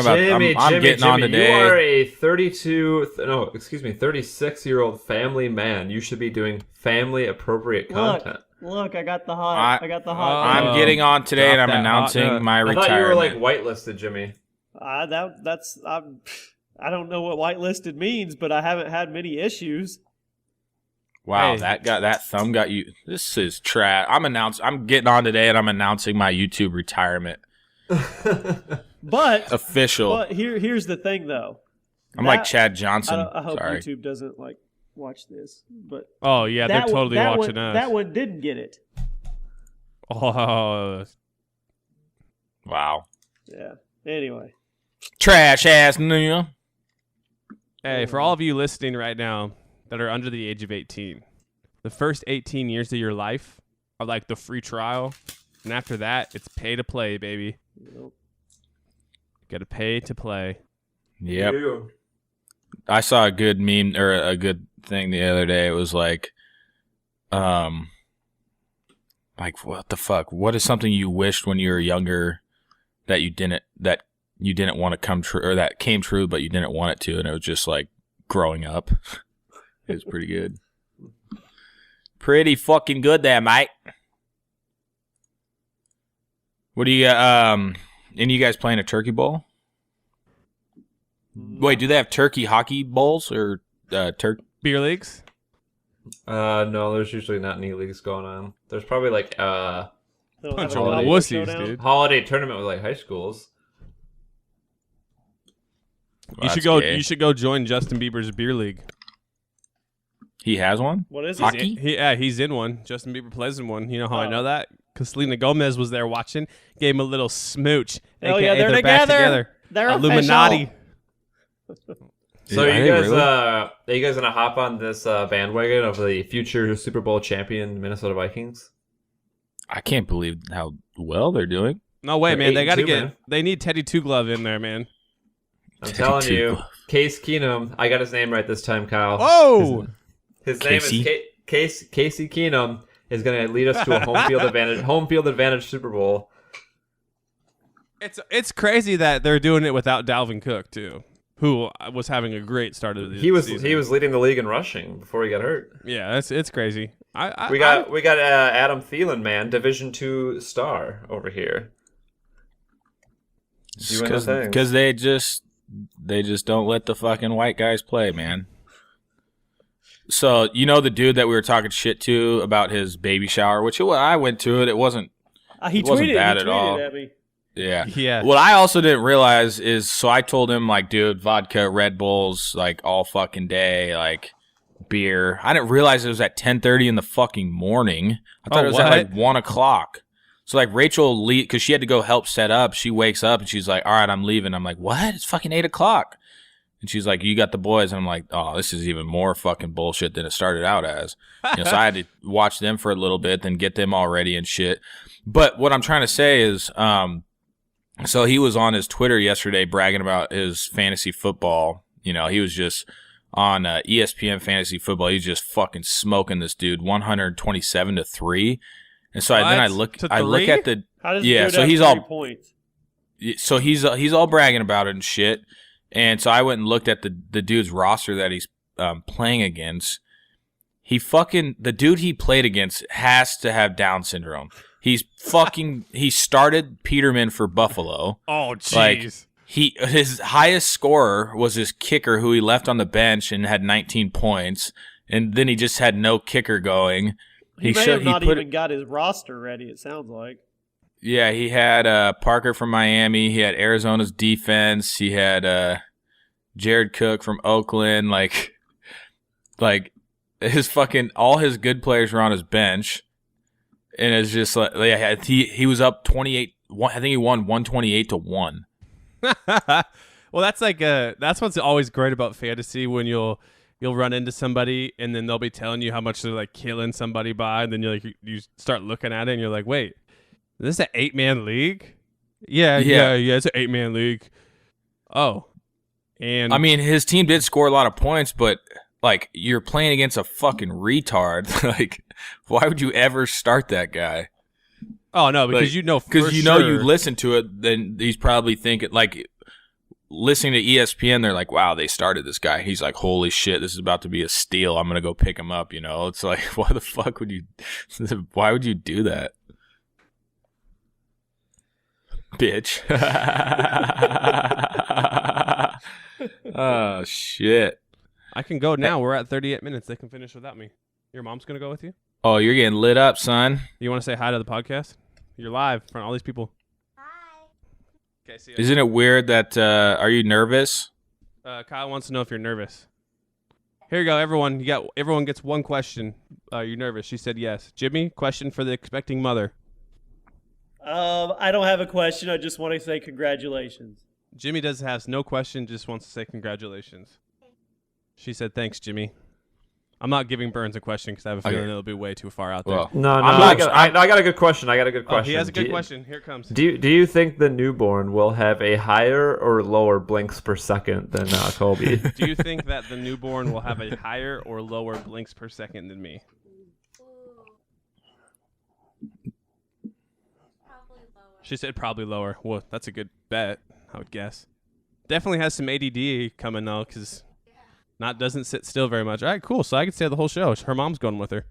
getting on today. You are a 36-year-old family man. You should be doing family appropriate content. Look, I got the hot. I got the hot. I'm getting on today, and Drop I'm that announcing hot nut. my I retirement. thought you were like whitelisted, Jimmy. I don't know what whitelisted means, but I haven't had many issues. Wow, Hey. that thumb got you. This is trash. I'm getting on today, and I'm announcing my YouTube retirement. But Official. here's the thing, though. I'm like That- Chad Johnson. I hope Sorry. YouTube doesn't like watch this, but Oh yeah, they're that totally that watching one, us. That one didn't get it. Oh, Wow. Yeah. Anyway, Trash ass nigga. hey, for all of you listening right now that are under the age of 18, the first 18 years of your life are like the free trial, and after that, it's pay to play, baby. Yep. Got to pay to play. Yep. You. I saw a good meme or a good thing the other day. It was like what the fuck? What is something you wished when you were younger that you didn't want to come true, or that came true but you didn't want it to? And it was just like growing up. It was pretty good. Pretty fucking good there, mate. What do you any of you guys playing a turkey bowl? Wait, do they have turkey hockey bowls or Beer leagues? No, there's usually not any leagues going on. There's probably like They don't have Bunch a of goblet wussies, showdown? dude. holiday tournament with like high schools. You should go join Justin Bieber's beer league. He has one? What is it? Hockey? He's in one. Justin Bieber plays in one. You know how I Oh. know that? Because Selena Gomez was there watching, gave him a little smooch. Oh, AKA yeah, they're back together. together. They're Illuminati. So Yeah, are you hey, guys really? are you guys gonna hop on this bandwagon of the future Super Bowl champion Minnesota Vikings? I can't believe how well they're doing. No way, They're man. They got to 8-2, get. man. They need Teddy Two Glove in there, man. I'm telling 32. you, Case Keenum. I got his name right this time, Kyle. Oh, His name Casey? is Casey Keenum is going to lead us to a home field advantage Super Bowl. it's crazy that they're doing it without Dalvin Cook too, who was having a great start of the season. He was leading the league in rushing before he got hurt. Yeah, it's crazy. We got Adam Thielen, man, Division II star over here. Doing the thing. Because they just don't let the fucking white guys play, man. So you know the dude that we were talking shit to about his baby shower, which I went to it. It wasn't. He It wasn't tweeted, bad he at tweeted all. at me. Yeah. Yeah. What I also didn't realize is, so I told him, like, dude, vodka, Red Bulls, like, all fucking day, like, beer. I didn't realize it was at 10:30 in the fucking morning. I thought Oh, it was at, what? like, 1 o'clock. So, like, Rachel, because she had to go help set up, she wakes up and she's like, all right, I'm leaving. I'm like, what? It's fucking 8 o'clock. And she's like, you got the boys. And I'm like, oh, this is even more fucking bullshit than it started out as. So I had to watch them for a little bit, then get them all ready and shit. But what I'm trying to say is, so he was on his Twitter yesterday bragging about his fantasy football. You know, he was just on ESPN fantasy football. He's just fucking smoking this dude 127-3. And so then I look To at three? the How does Yeah, it so go down he's 3 all- points? so he's all bragging about it and shit. And so I went and looked at the dude's roster that he's playing against. The dude he played against has to have Down syndrome. He started Peterman for Buffalo. Oh, Like, jeez. His highest scorer was his kicker who he left on the bench and had 19 points. And then he just had no kicker going. He may have not put even got his roster ready, it sounds like. Yeah, he had Parker from Miami. He had Arizona's defense. He had Jared Cook from Oakland. Like his fucking all his good players were on his bench, and it's just like he was up 28. I think he won 128-1. Well, that's what's always great about fantasy, when you'll run into somebody and then they'll be telling you how much they're like killing somebody by, and then you start looking at it and you're like, wait, is this an 8-man league? Yeah, it's an 8-man league. Oh, and I mean, his team did score a lot of points, but like, you're playing against a fucking retard. Like, why would you ever start that guy? oh no, because like, you know, Because for you know sure- you listen to it, then he's probably thinking, like, listening to ESPN, they're like, wow, they started this guy. He's like, holy shit, this is about to be a steal. I'm going to go pick him up, you know? It's like, why the fuck would you do that? Bitch. Oh, shit. I can go now. We're at 38 minutes. They can finish without me. Your mom's gonna go with you. Oh, you're getting lit up, son. You want to say hi to the podcast? You're live in front of all these people. Okay, see ya. Isn't it weird that, are you nervous? Kyle wants to know if you're nervous. Here you go, everyone. Everyone gets one question. You nervous? She said yes. Jimmy, question for the expecting mother. I don't have a question. I just want to say congratulations. Jimmy has no question, just wants to say congratulations. She said thanks, Jimmy. I'm not giving Burns a question because I have a feeling it'll be way too far out there. Well, No, I'm I not- got a good question. Oh, he has a good question. Here it comes. Do you think the newborn will have a higher or lower blinks per second than Kobe? Do you think that the newborn will have a higher or lower blinks per second than me? She said probably lower. Well, that's a good bet, I would guess. Definitely has some ADD coming though, because doesn't sit still very much. All right, cool. So I can stay the whole show. Her mom's going with her.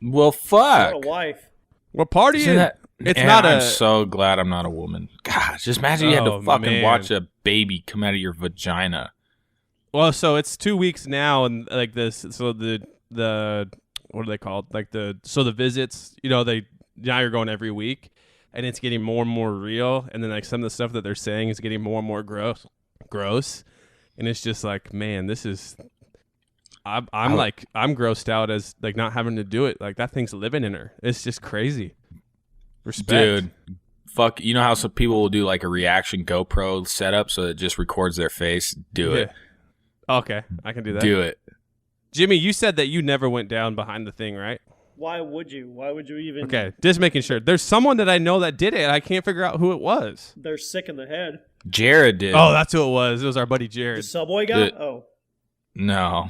Well, What fuck. a wife. We're partying. Isn't that- It's Man, not I'm a. so glad I'm not a woman. Gosh, just imagine you had Oh, to fucking man. watch a baby come out of your vagina. Well, so it's 2 weeks now, and like this. So the what are they called? Like the visits. Now you're going every week, and it's getting more and more real. And then like some of the stuff that they're saying is getting more and more gross. And it's just like, man, this is. I'm grossed out as like not having to do it. Like that thing's living in her. It's just crazy. Respect. Dude, fuck. You know how some people will do like a reaction GoPro setup so it just records their face? Do it. Okay, I can do that. Do it. Jimmy, you said that you never went down behind the thing, right? Why would you? Why would you even? Okay, just making sure. There's someone that I know that did it, and I can't figure out who it was. They're sick in the head. Jared did. Oh, that's who it was. It was our buddy The Jared. Subway guy? The- Oh. No.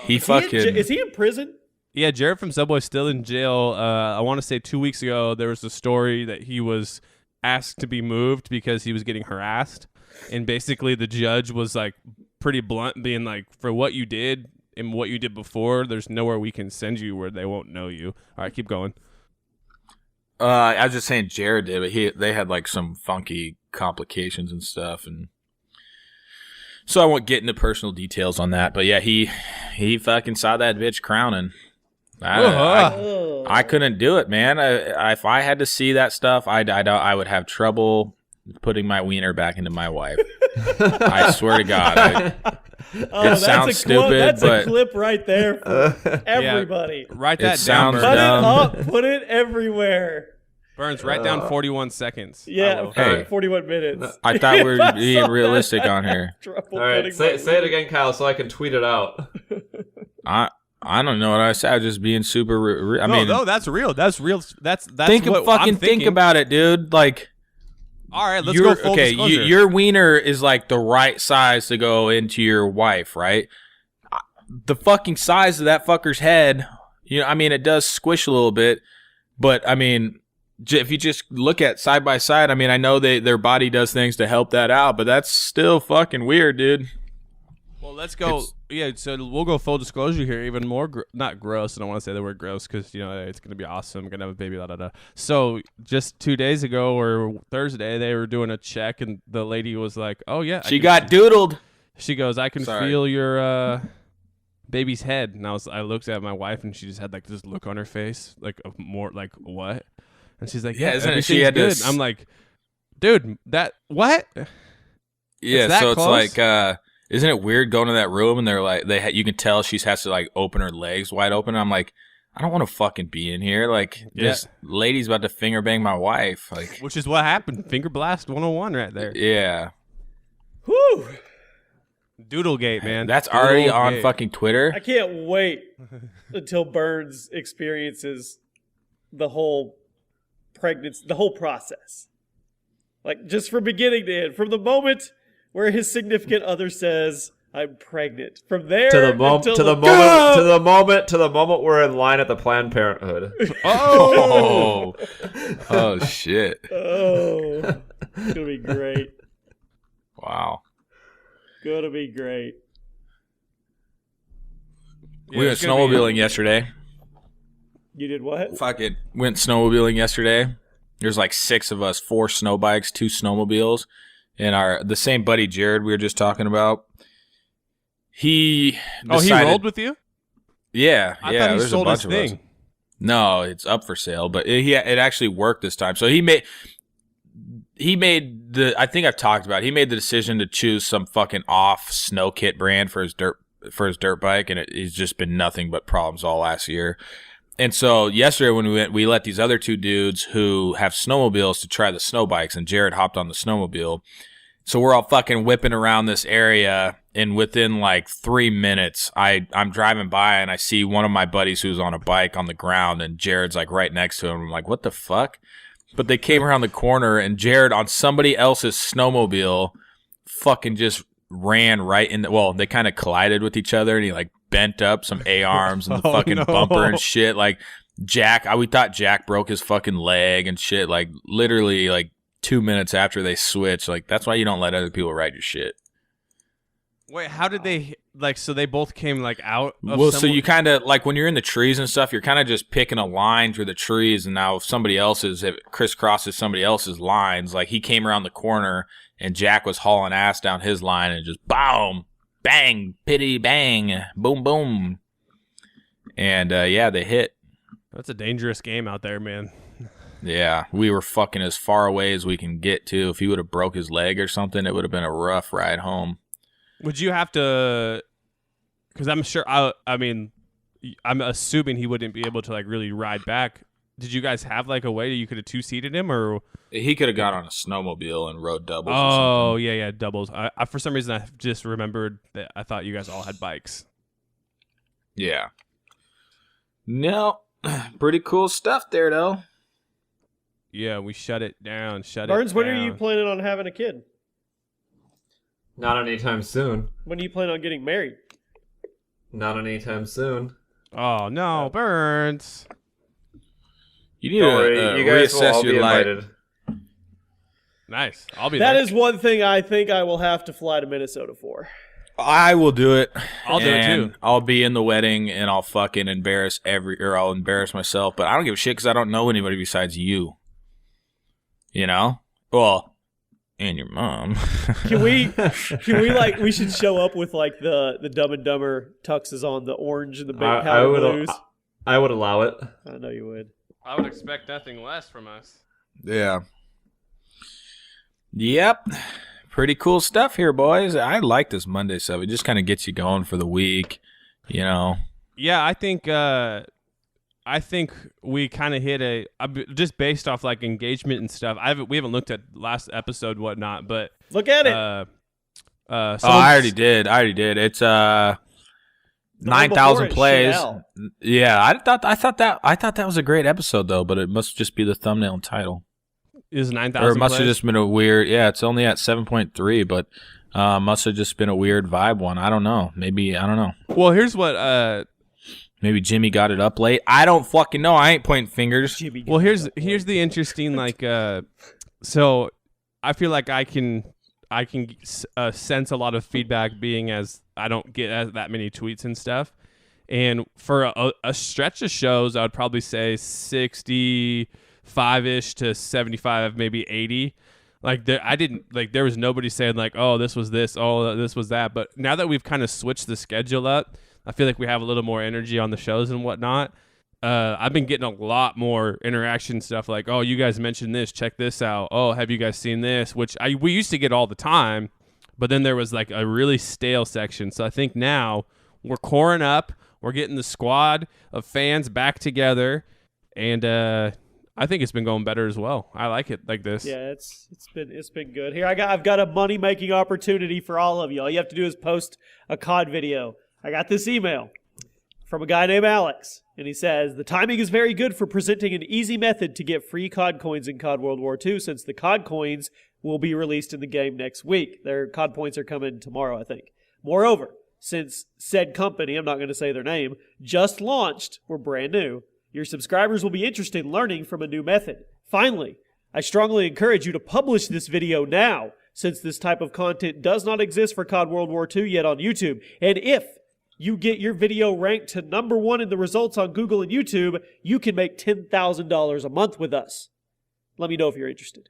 He Is he in fucking. is he in prison? Yeah, Jared from Subway's still in jail. I want to say 2 weeks ago, there was a story that he was asked to be moved because he was getting harassed. And basically the judge was like pretty blunt, being like, for what you did and what you did before, there's nowhere we can send you where they won't know you. All right, keep going. I was just saying Jared did, but they had like some funky complications and stuff, and so I won't get into personal details on that. But yeah, he fucking saw that bitch crowning. I couldn't do it, man. If I had to see that stuff, I would have trouble putting my wiener back into my wife. I swear to God. That's sounds a clip, stupid, that's but- a clip right there for everybody. Write It that down, sounds Burns. Put dumb. it up. Put it everywhere. Burns, write down 41 seconds. I Yeah, will. Hey. 41 minutes. I thought we were I being saw realistic that. on here. Trouble All right, putting say my- it again, Kyle, so I can tweet it out. I don't know what I said. I was just being super. I mean, no, that's real. That's real. That's think what I'm think thinking. about it, dude. Like. All right, let's go full disclosure. Your wiener is like the right size to go into your wife, right? The fucking size of that fucker's head, I mean, it does squish a little bit, but I mean, if you just look at side by side, I mean, I know their body does things to help that out, but that's still fucking weird, dude. Well, let's go. So we'll go full disclosure here. Even more, not gross. I don't want to say the word gross because it's gonna be awesome. Gonna have a baby. So just 2 days ago or Thursday, they were doing a check, and the lady was like, "Oh yeah, She got doodled. She goes, I can Sorry. feel your baby's head." And I looked at my wife, and she just had like this look on her face, like more like what? And she's like, Yeah, "Yeah, isn't it? She everything's had good." this- I'm like, "Dude, that what?" Yeah, that so it's close? like, isn't it weird going to that room and they're like, you can tell she has to like open her legs wide open. I'm like, I don't want to fucking be in here. Like, this lady's about to finger bang my wife. Like, Which is what happened. Finger blast 101 right there. yeah, Whew. Doodlegate, man. that's already on Doodlegate. fucking Twitter. I can't wait until Burns experiences the whole pregnancy, the whole process. Like, just from beginning to end, from the moment where his significant other says, "I'm pregnant," from there to the moment we're in line at the Planned Parenthood. Oh, oh shit! Oh, it's gonna be great. Wow. Gonna be great. Yeah, We went it's gonna be- snowmobiling yesterday. You did what? Fucking went snowmobiling yesterday. There's like 6 of us, 4 snow bikes, 2 snowmobiles, and the same buddy Jared we were just talking about. He decided, rolled with you? Yeah, I yeah. thought he there's sold a bunch his of us. thing. No, it's up for sale, but it actually worked this time. So he made I think I've talked about it. He made the decision to choose some fucking off snow kit brand for his dirt bike, and it's just been nothing but problems all last year. And so yesterday when we went, we let these other 2 dudes who have snowmobiles to try the snow bikes, and Jared hopped on the snowmobile. So we're all fucking whipping around this area, and within like 3 minutes, I'm driving by and I see one of my buddies who's on a bike on the ground, and Jared's like right next to him. I'm like, what the fuck? But they came around the corner, and Jared on somebody else's snowmobile fucking just ran right in they kind of collided with each other, and he like bent up some A-arms and the Oh, fucking no. bumper and shit. Like we thought Jack broke his fucking leg and shit. Like literally like 2 minutes after they switched. Like, that's why you don't let other people ride your shit. Wait, how did they like, so they both came like out of Well, so you kind of like when you're in the trees and stuff, you're kind of just picking a line through the trees, and now if it crisscrosses somebody else's lines, like he came around the corner and Jack was hauling ass down his line and just boom, bang, pitty bang, boom, boom, and yeah, they hit. That's a dangerous game out there, man. Yeah, we were fucking as far away as we can get to. If he would have broke his leg or something, it would have been a rough ride home. Would you have to? Because I'm sure. I mean, I'm assuming he wouldn't be able to like really ride back. Did you guys have like a way that you could have 2-seated him, or? He could have got on a snowmobile and rode doubles. Oh or something. yeah, doubles. I for some reason I just remembered that I thought you guys all had bikes. Yeah. No, pretty cool stuff there though. Yeah, we shut it down. Burns, when are you planning on having a kid? Not anytime soon. When do you plan on getting married? Not anytime soon. Oh no, Burns. You need Don't to worry, you guys will reassess all be your life. invited. Nice. I'll be That there. is one thing I think I will have to fly to Minnesota for. I will do it. I'll do it And too. I'll be in the wedding and I'll fucking I'll embarrass myself, but I don't give a shit because I don't know anybody besides you. You know? Well, and your mom. Can we like we should show up with like the Dumb and Dumber tuxes on, the orange and the big powder blues. I would allow it. I know you would. I would expect nothing less from us. Yeah. Yep. Pretty cool stuff here, boys. I like this Monday stuff. It just kind of gets you going for the week, you know. Yeah, I think we kind of hit just based off like engagement and stuff. We haven't looked at last episode whatnot, but Look at it. I already did. It's 9,000 plays. Yeah, I thought that was a great episode though, but it must just be the thumbnail and title. Is 9,000 Or it must have plays? just been a weird. Yeah, it's only at 7.3, but must have just been a weird vibe one. I don't know. Maybe I don't know. Well, here's what. Maybe Jimmy got it up late. I don't fucking know. I ain't pointing fingers. Well, here's the interesting like. So I feel like I can sense a lot of feedback being as I don't get that many tweets and stuff, and for a stretch of shows, I would probably say 65-ish to 75, maybe 80. Like there was nobody saying like, oh, this was this, oh, this was that. But now that we've kind of switched the schedule up, I feel like we have a little more energy on the shows and whatnot. I've been getting a lot more interaction stuff like, oh, you guys mentioned this, check this out. Oh, have you guys seen this? Which we used to get all the time, but then there was like a really stale section. So I think now we're coring up, we're getting the squad of fans back together, and I think it's been going better as well. I like it like this. Yeah, it's been good. Here I've got a money making opportunity for all of you. All you have to do is post a COD video. I got this email from a guy named Alex, and he says, the timing is very good for presenting an easy method to get free COD coins in COD World War II, since the COD coins will be released in the game next week. Their COD points are coming tomorrow, I think. Moreover, since said company, I'm not going to say their name, just launched, we're brand new, your subscribers will be interested in learning from a new method. Finally, I strongly encourage you to publish this video now, since this type of content does not exist for COD World War II yet on YouTube. And if you get your video ranked to number 1 in the results on Google and YouTube, you can make $10,000 a month with us. Let me know if you're interested.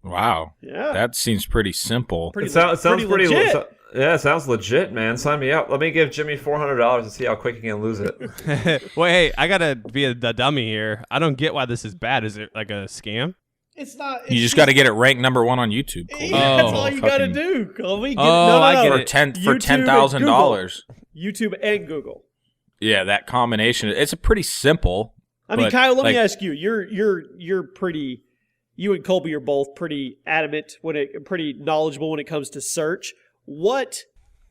Wow. Yeah. That seems pretty simple. It sounds pretty legit. Yeah, it sounds legit, man. Sign me up. Let me give Jimmy $400 to see how quick he can lose it. Well, hey, I gotta be the dummy here. I don't get why this is bad. Is it like a scam? It's not. You just got to get it ranked number 1 on YouTube. Colby. That's Oh, all you got to do, Colby. I get For it. $10,000. YouTube and Google. Yeah, that combination. It's a pretty simple. I mean, but, Kyle, let me like, ask you. You're pretty. You and Colby are both pretty adamant pretty knowledgeable when it comes to search. What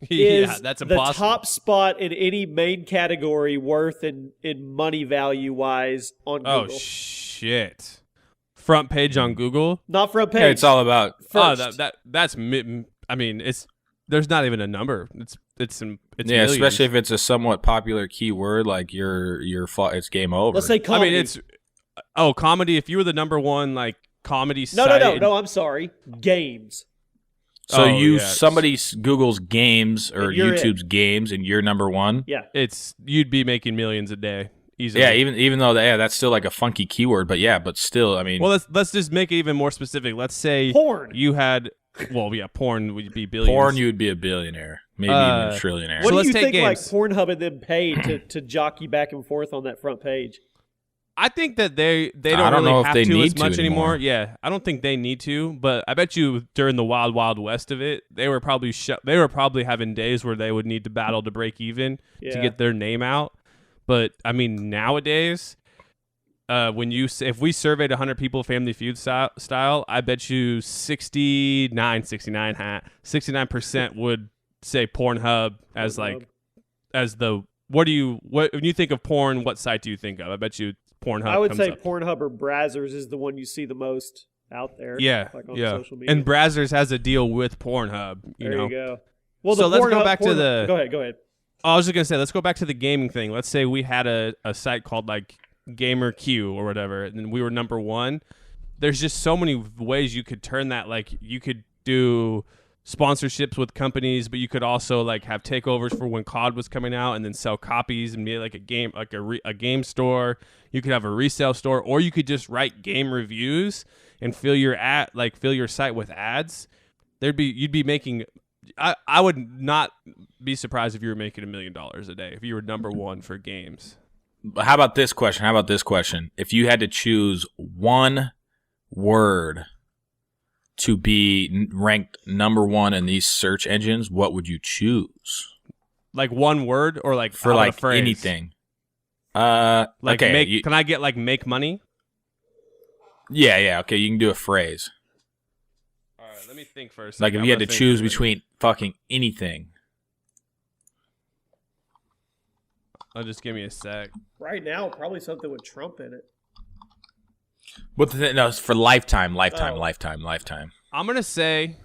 Yeah, is that's the impossible. top spot in any main category worth in money value wise on Google? Oh shit! Front page on Google. Not front page. yeah, it's all about. First. That's. I mean, there's not even a number. It's Yeah, millions. especially if it's a somewhat popular keyword, like it's game over. Let's say I comedy. mean, it's comedy. If you were the number 1 like comedy no. site, I'm sorry. Games. So Oh, yeah. somebody Google's games or And you're it. YouTube's games, and you're number one. Yeah. You'd be making millions a day easily. Yeah, even though that's still like a funky keyword, but still, I mean, Well, let's just make it even more specific. Let's say Porn. you had, porn would be billions. porn, you'd be a billionaire, maybe even a trillionaire. What So do let's you take think like games. Pornhub and them paid to jockey back and forth on that front page? I think that they I don't don't really know if have they to need as to much anymore. anymore. Yeah, I don't think they need to, but I bet you during the wild west of it, they were probably having days where they would need to battle to break even to Yeah. get their name out. But I mean, nowadays, if we surveyed 100 people Family Feud style, I bet you 69% would say Pornhub as Pornhub. when you think of porn, what site do you think of? I bet you Pornhub. I would comes say up. Pornhub or Brazzers is the one you see the most out there. Yeah, like on yeah. social media. And Brazzers has a deal with Pornhub. there know. you go. Well, So the let's go Pornhub- back to the- Go ahead. I was just gonna say, let's go back to the gaming thing. Let's say we had a site called like Gamer Q or whatever, and we were number one. There's just so many ways you could turn that. Like you could do sponsorships with companies, but you could also like have takeovers for when COD was coming out, and then sell copies and be like a game, like a game store. You could have a resale store, or you could just write game reviews and fill your site with ads. You'd be making. I would not be surprised if you were making $1 million a day if you were number one for games. But how about this question? If you had to choose one word to be ranked number one in these search engines, what would you choose Like one word or like for how about like a phrase? anything? Like okay, can I get like make money? yeah. Okay, you can do a phrase. All right, let me think first. Like if you had to choose between fucking anything. Just give me a sec. Right now, probably something with Trump in it. What the thing? No, it's for lifetime. Oh. I'm gonna say.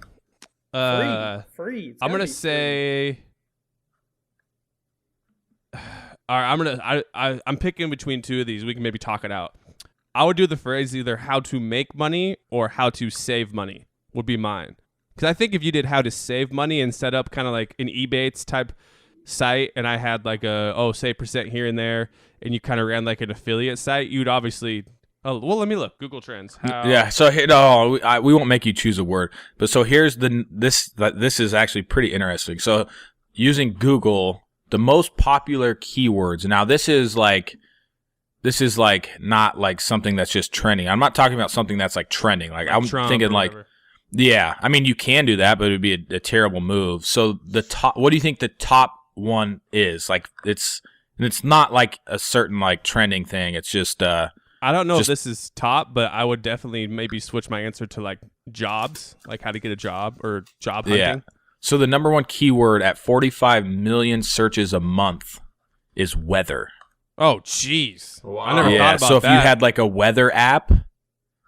Free. It's I'm gotta gonna be say. All right, I'm picking between two of these. We can maybe talk it out. I would do the phrase either how to make money or how to save money would be mine. Because I think if you did how to save money and set up kind of like an Ebates type site, and I had like say percent here and there, and you kind of ran like an affiliate site, you'd obviously. Oh well, let me look. Google Trends. How, Yeah. So no, we won't make you choose a word. But so here's this is actually pretty interesting. So using Google, the most popular keywords. Now this is like not like something that's just trending. I'm not talking about something that's like trending. Like I'm Trump thinking or like, whatever. yeah. I mean, you can do that, but it would be a terrible move. So the top. What do you think the top one is? Like it's not like a certain like trending thing. It's just I don't know Just- if this is top, but I would definitely maybe switch my answer to like jobs, like how to get a job or job hunting. Yeah. So the number one keyword at 45 million searches a month is weather. Oh, jeez. Wow. I never Yeah. thought about So if that. you had like a weather app,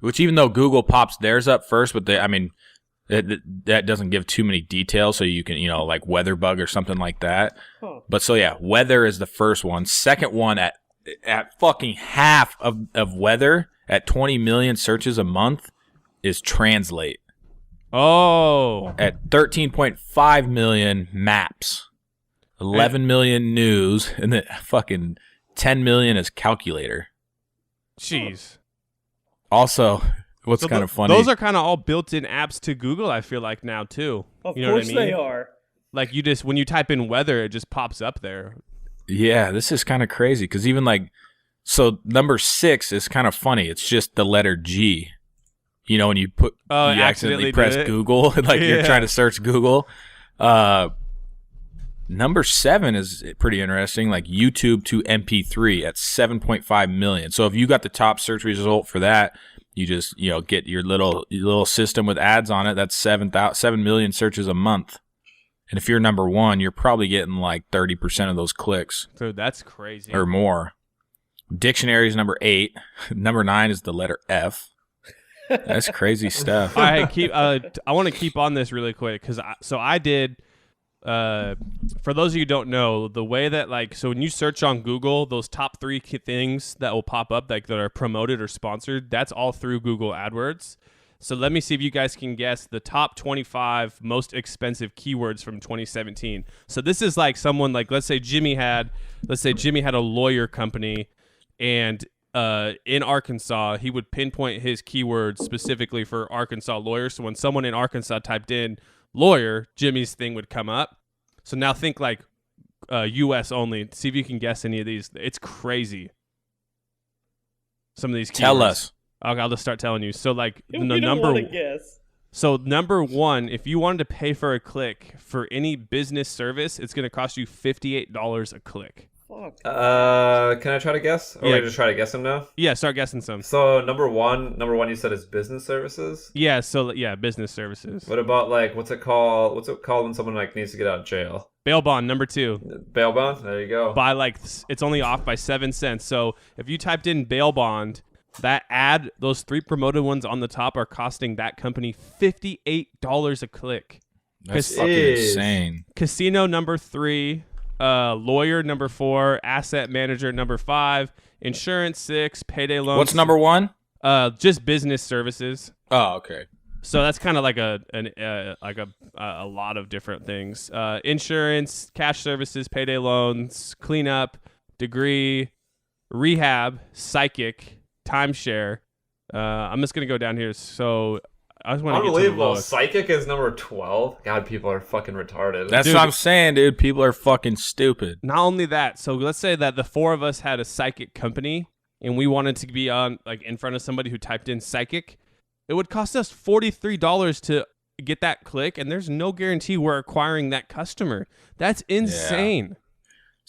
which even though Google pops theirs up first, but that doesn't give too many details. So you can, like WeatherBug or something like that. Huh. But so yeah, weather is the first one. Second one at fucking half of weather at 20 million searches a month is Translate. Oh, At 13.5 million maps, 11 million news, and then fucking 10 million is calculator. jeez. Also, what's So kind of funny? Those are kind of all built-in apps to Google, I feel like now too. Of You know what I course mean? they are. Like you just when you type in weather, it just pops up there. Yeah, this is kind of crazy because even like, so number 6 is kind of funny. It's just the letter G. When you Oh, you accidentally accidentally press did it? Google, like you're Yeah. trying to search Google. Number 7 is pretty interesting, like YouTube to MP3 at 7.5 million. So if you got the top search result for that, you just get your little system with ads on it. That's 7 million searches a month. And if you're number 1, you're probably getting like 30% of those clicks So that's crazy. or more. Dictionary is number 8. Number 9 is the letter F. That's crazy stuff. I want to keep on this really quick because I did. For those of you who don't know, the way that so when you search on Google, those top 3 things that will pop up that are promoted or sponsored, that's all through Google AdWords. So let me see if you guys can guess the top 25 most expensive keywords from 2017. So this is like someone like let's say Jimmy had a lawyer company, and in Arkansas he would pinpoint his keywords specifically for Arkansas lawyers. So when someone in Arkansas typed in lawyer, Jimmy's thing would come up. So now think like U.S. only. See if you can guess any of these. It's crazy. Some of these keywords. Tell us. I'll just start telling you. So like We don't want to guess. So number one, if you wanted to pay for a click for any business service, it's going to cost you $58 a click. Fuck. Can I try to guess? Or Yeah. we just try to guess them now? Yeah, start guessing some. So number one you said is business services. Yeah, so yeah, business services. What about like what's it called when someone like needs to get out of jail? Bail bond number 2. Bail bond. There you go. By like it's only off by 7 cents. So if you typed in bail bond, that ad, those 3 promoted ones on the top are costing that company $58 a click. That's Cas- fucking Jeez. insane. Casino number 3, lawyer number 4, asset manager number 5, insurance 6, payday loans. What's number 1? Just business services. Oh, okay. So that's kind of like a lot of different things. Insurance, cash services, payday loans, cleanup, degree, rehab, psychic, timeshare. I'm just gonna go down here. So I just want to get to the Unbelievable. lowest. Psychic is number 12. God, people are fucking retarded. That's Dude. what I'm saying, dude. People are fucking stupid. Not only that, so let's say that the 4 of us had a psychic company and we wanted to be on like in front of somebody who typed in psychic. It would cost us $43 to get that click, and there's no guarantee we're acquiring that customer. That's insane.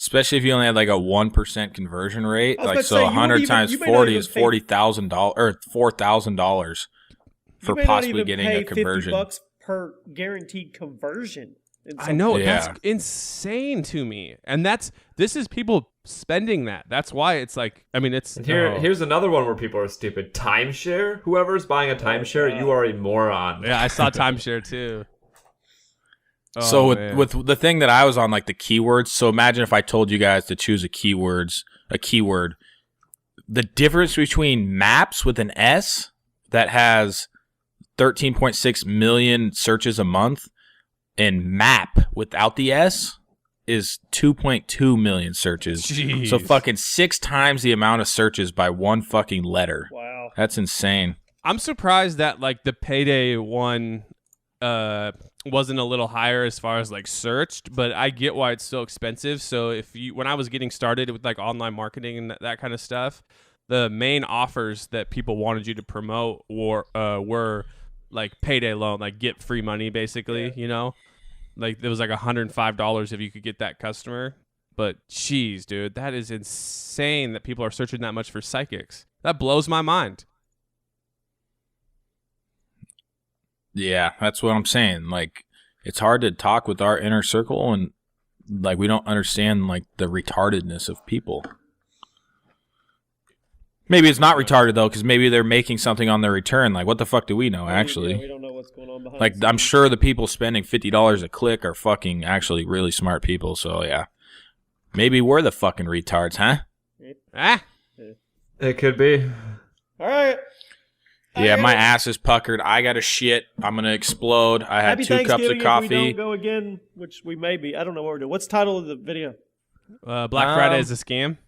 Especially if you only had like a 1% conversion rate. I was Like about to so say, you would 100 even- times you may not 40 even is pay- $40,000 or $4,000 for You may not possibly even getting pay a conversion. $50 per guaranteed conversion. in I some know, cases. Yeah. that's insane to me. And this is people spending that. That's why it's like, I mean, it's And here's oh. another one where people are stupid. Timeshare. Whoever's buying a timeshare, you are a moron. Yeah, I saw timeshare too. So Oh, man. with the thing that I was on, like the keywords. So imagine if I told you guys to choose a keyword. The difference between maps with an S that has 13.6 million searches a month and map without the S is 2.2 million searches. Jeez. So fucking 6 times the amount of searches by one fucking letter. Wow. That's insane. I'm surprised that like the payday one wasn't a little higher as far as like searched, but I get why it's so expensive. So when I was getting started with like online marketing and that kind of stuff, the main offers that people wanted you to promote were like payday loan, like get free money basically, you know? Like it was like $105 if you could get that customer. But geez, dude, that is insane that people are searching that much for psychics. That blows my mind. Yeah, that's what I'm saying. Like, it's hard to talk with our inner circle, and like we don't understand like the retardedness of people. Maybe it's not retarded though, because maybe they're making something on their return. Like, what the fuck do we know? We Actually, don't know what's going on behind like the I'm scenes. sure the people spending $50 a click are fucking actually really smart people. So yeah, maybe we're the fucking retards, huh? Ah, It could be. All right. Yeah, All my right. ass is puckered. I got to shit. I'm gonna explode. I had Happy 2 cups Thanksgiving of if coffee. we don't go again, which we may be. I don't know what we're doing. What's the title of the video? Black Friday is a scam.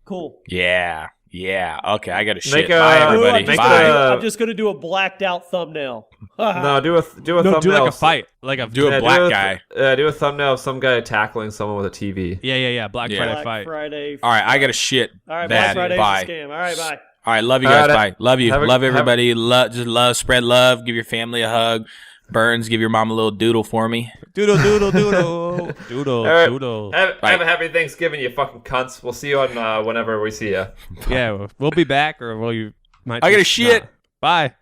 Cool. Yeah. Okay, I got to Make shit. a- Bye, Ooh, everybody. make Bye. a- I'm just gonna do a blacked out thumbnail. No, do a No, thumbnail. do like a fight, like a Do a Yeah, black do guy. Do a thumbnail of some guy tackling someone with a TV. yeah. Black Yeah. Friday Black fight. Friday. All right, I got to shit. All right, bad. Black Friday's Bye. a scam. All right, bye. All right, love you All guys. right, Bye. Love you. have a- Love everybody. Just love. Spread love. Give your family a hug. Burns, give your mom a little doodle for me. Doodle, doodle, doodle, doodle, All right. doodle. Have a happy Thanksgiving, you fucking cunts. We'll see you on whenever we see you. Yeah, we'll be back, or you might. I gotta just shit. not. Bye.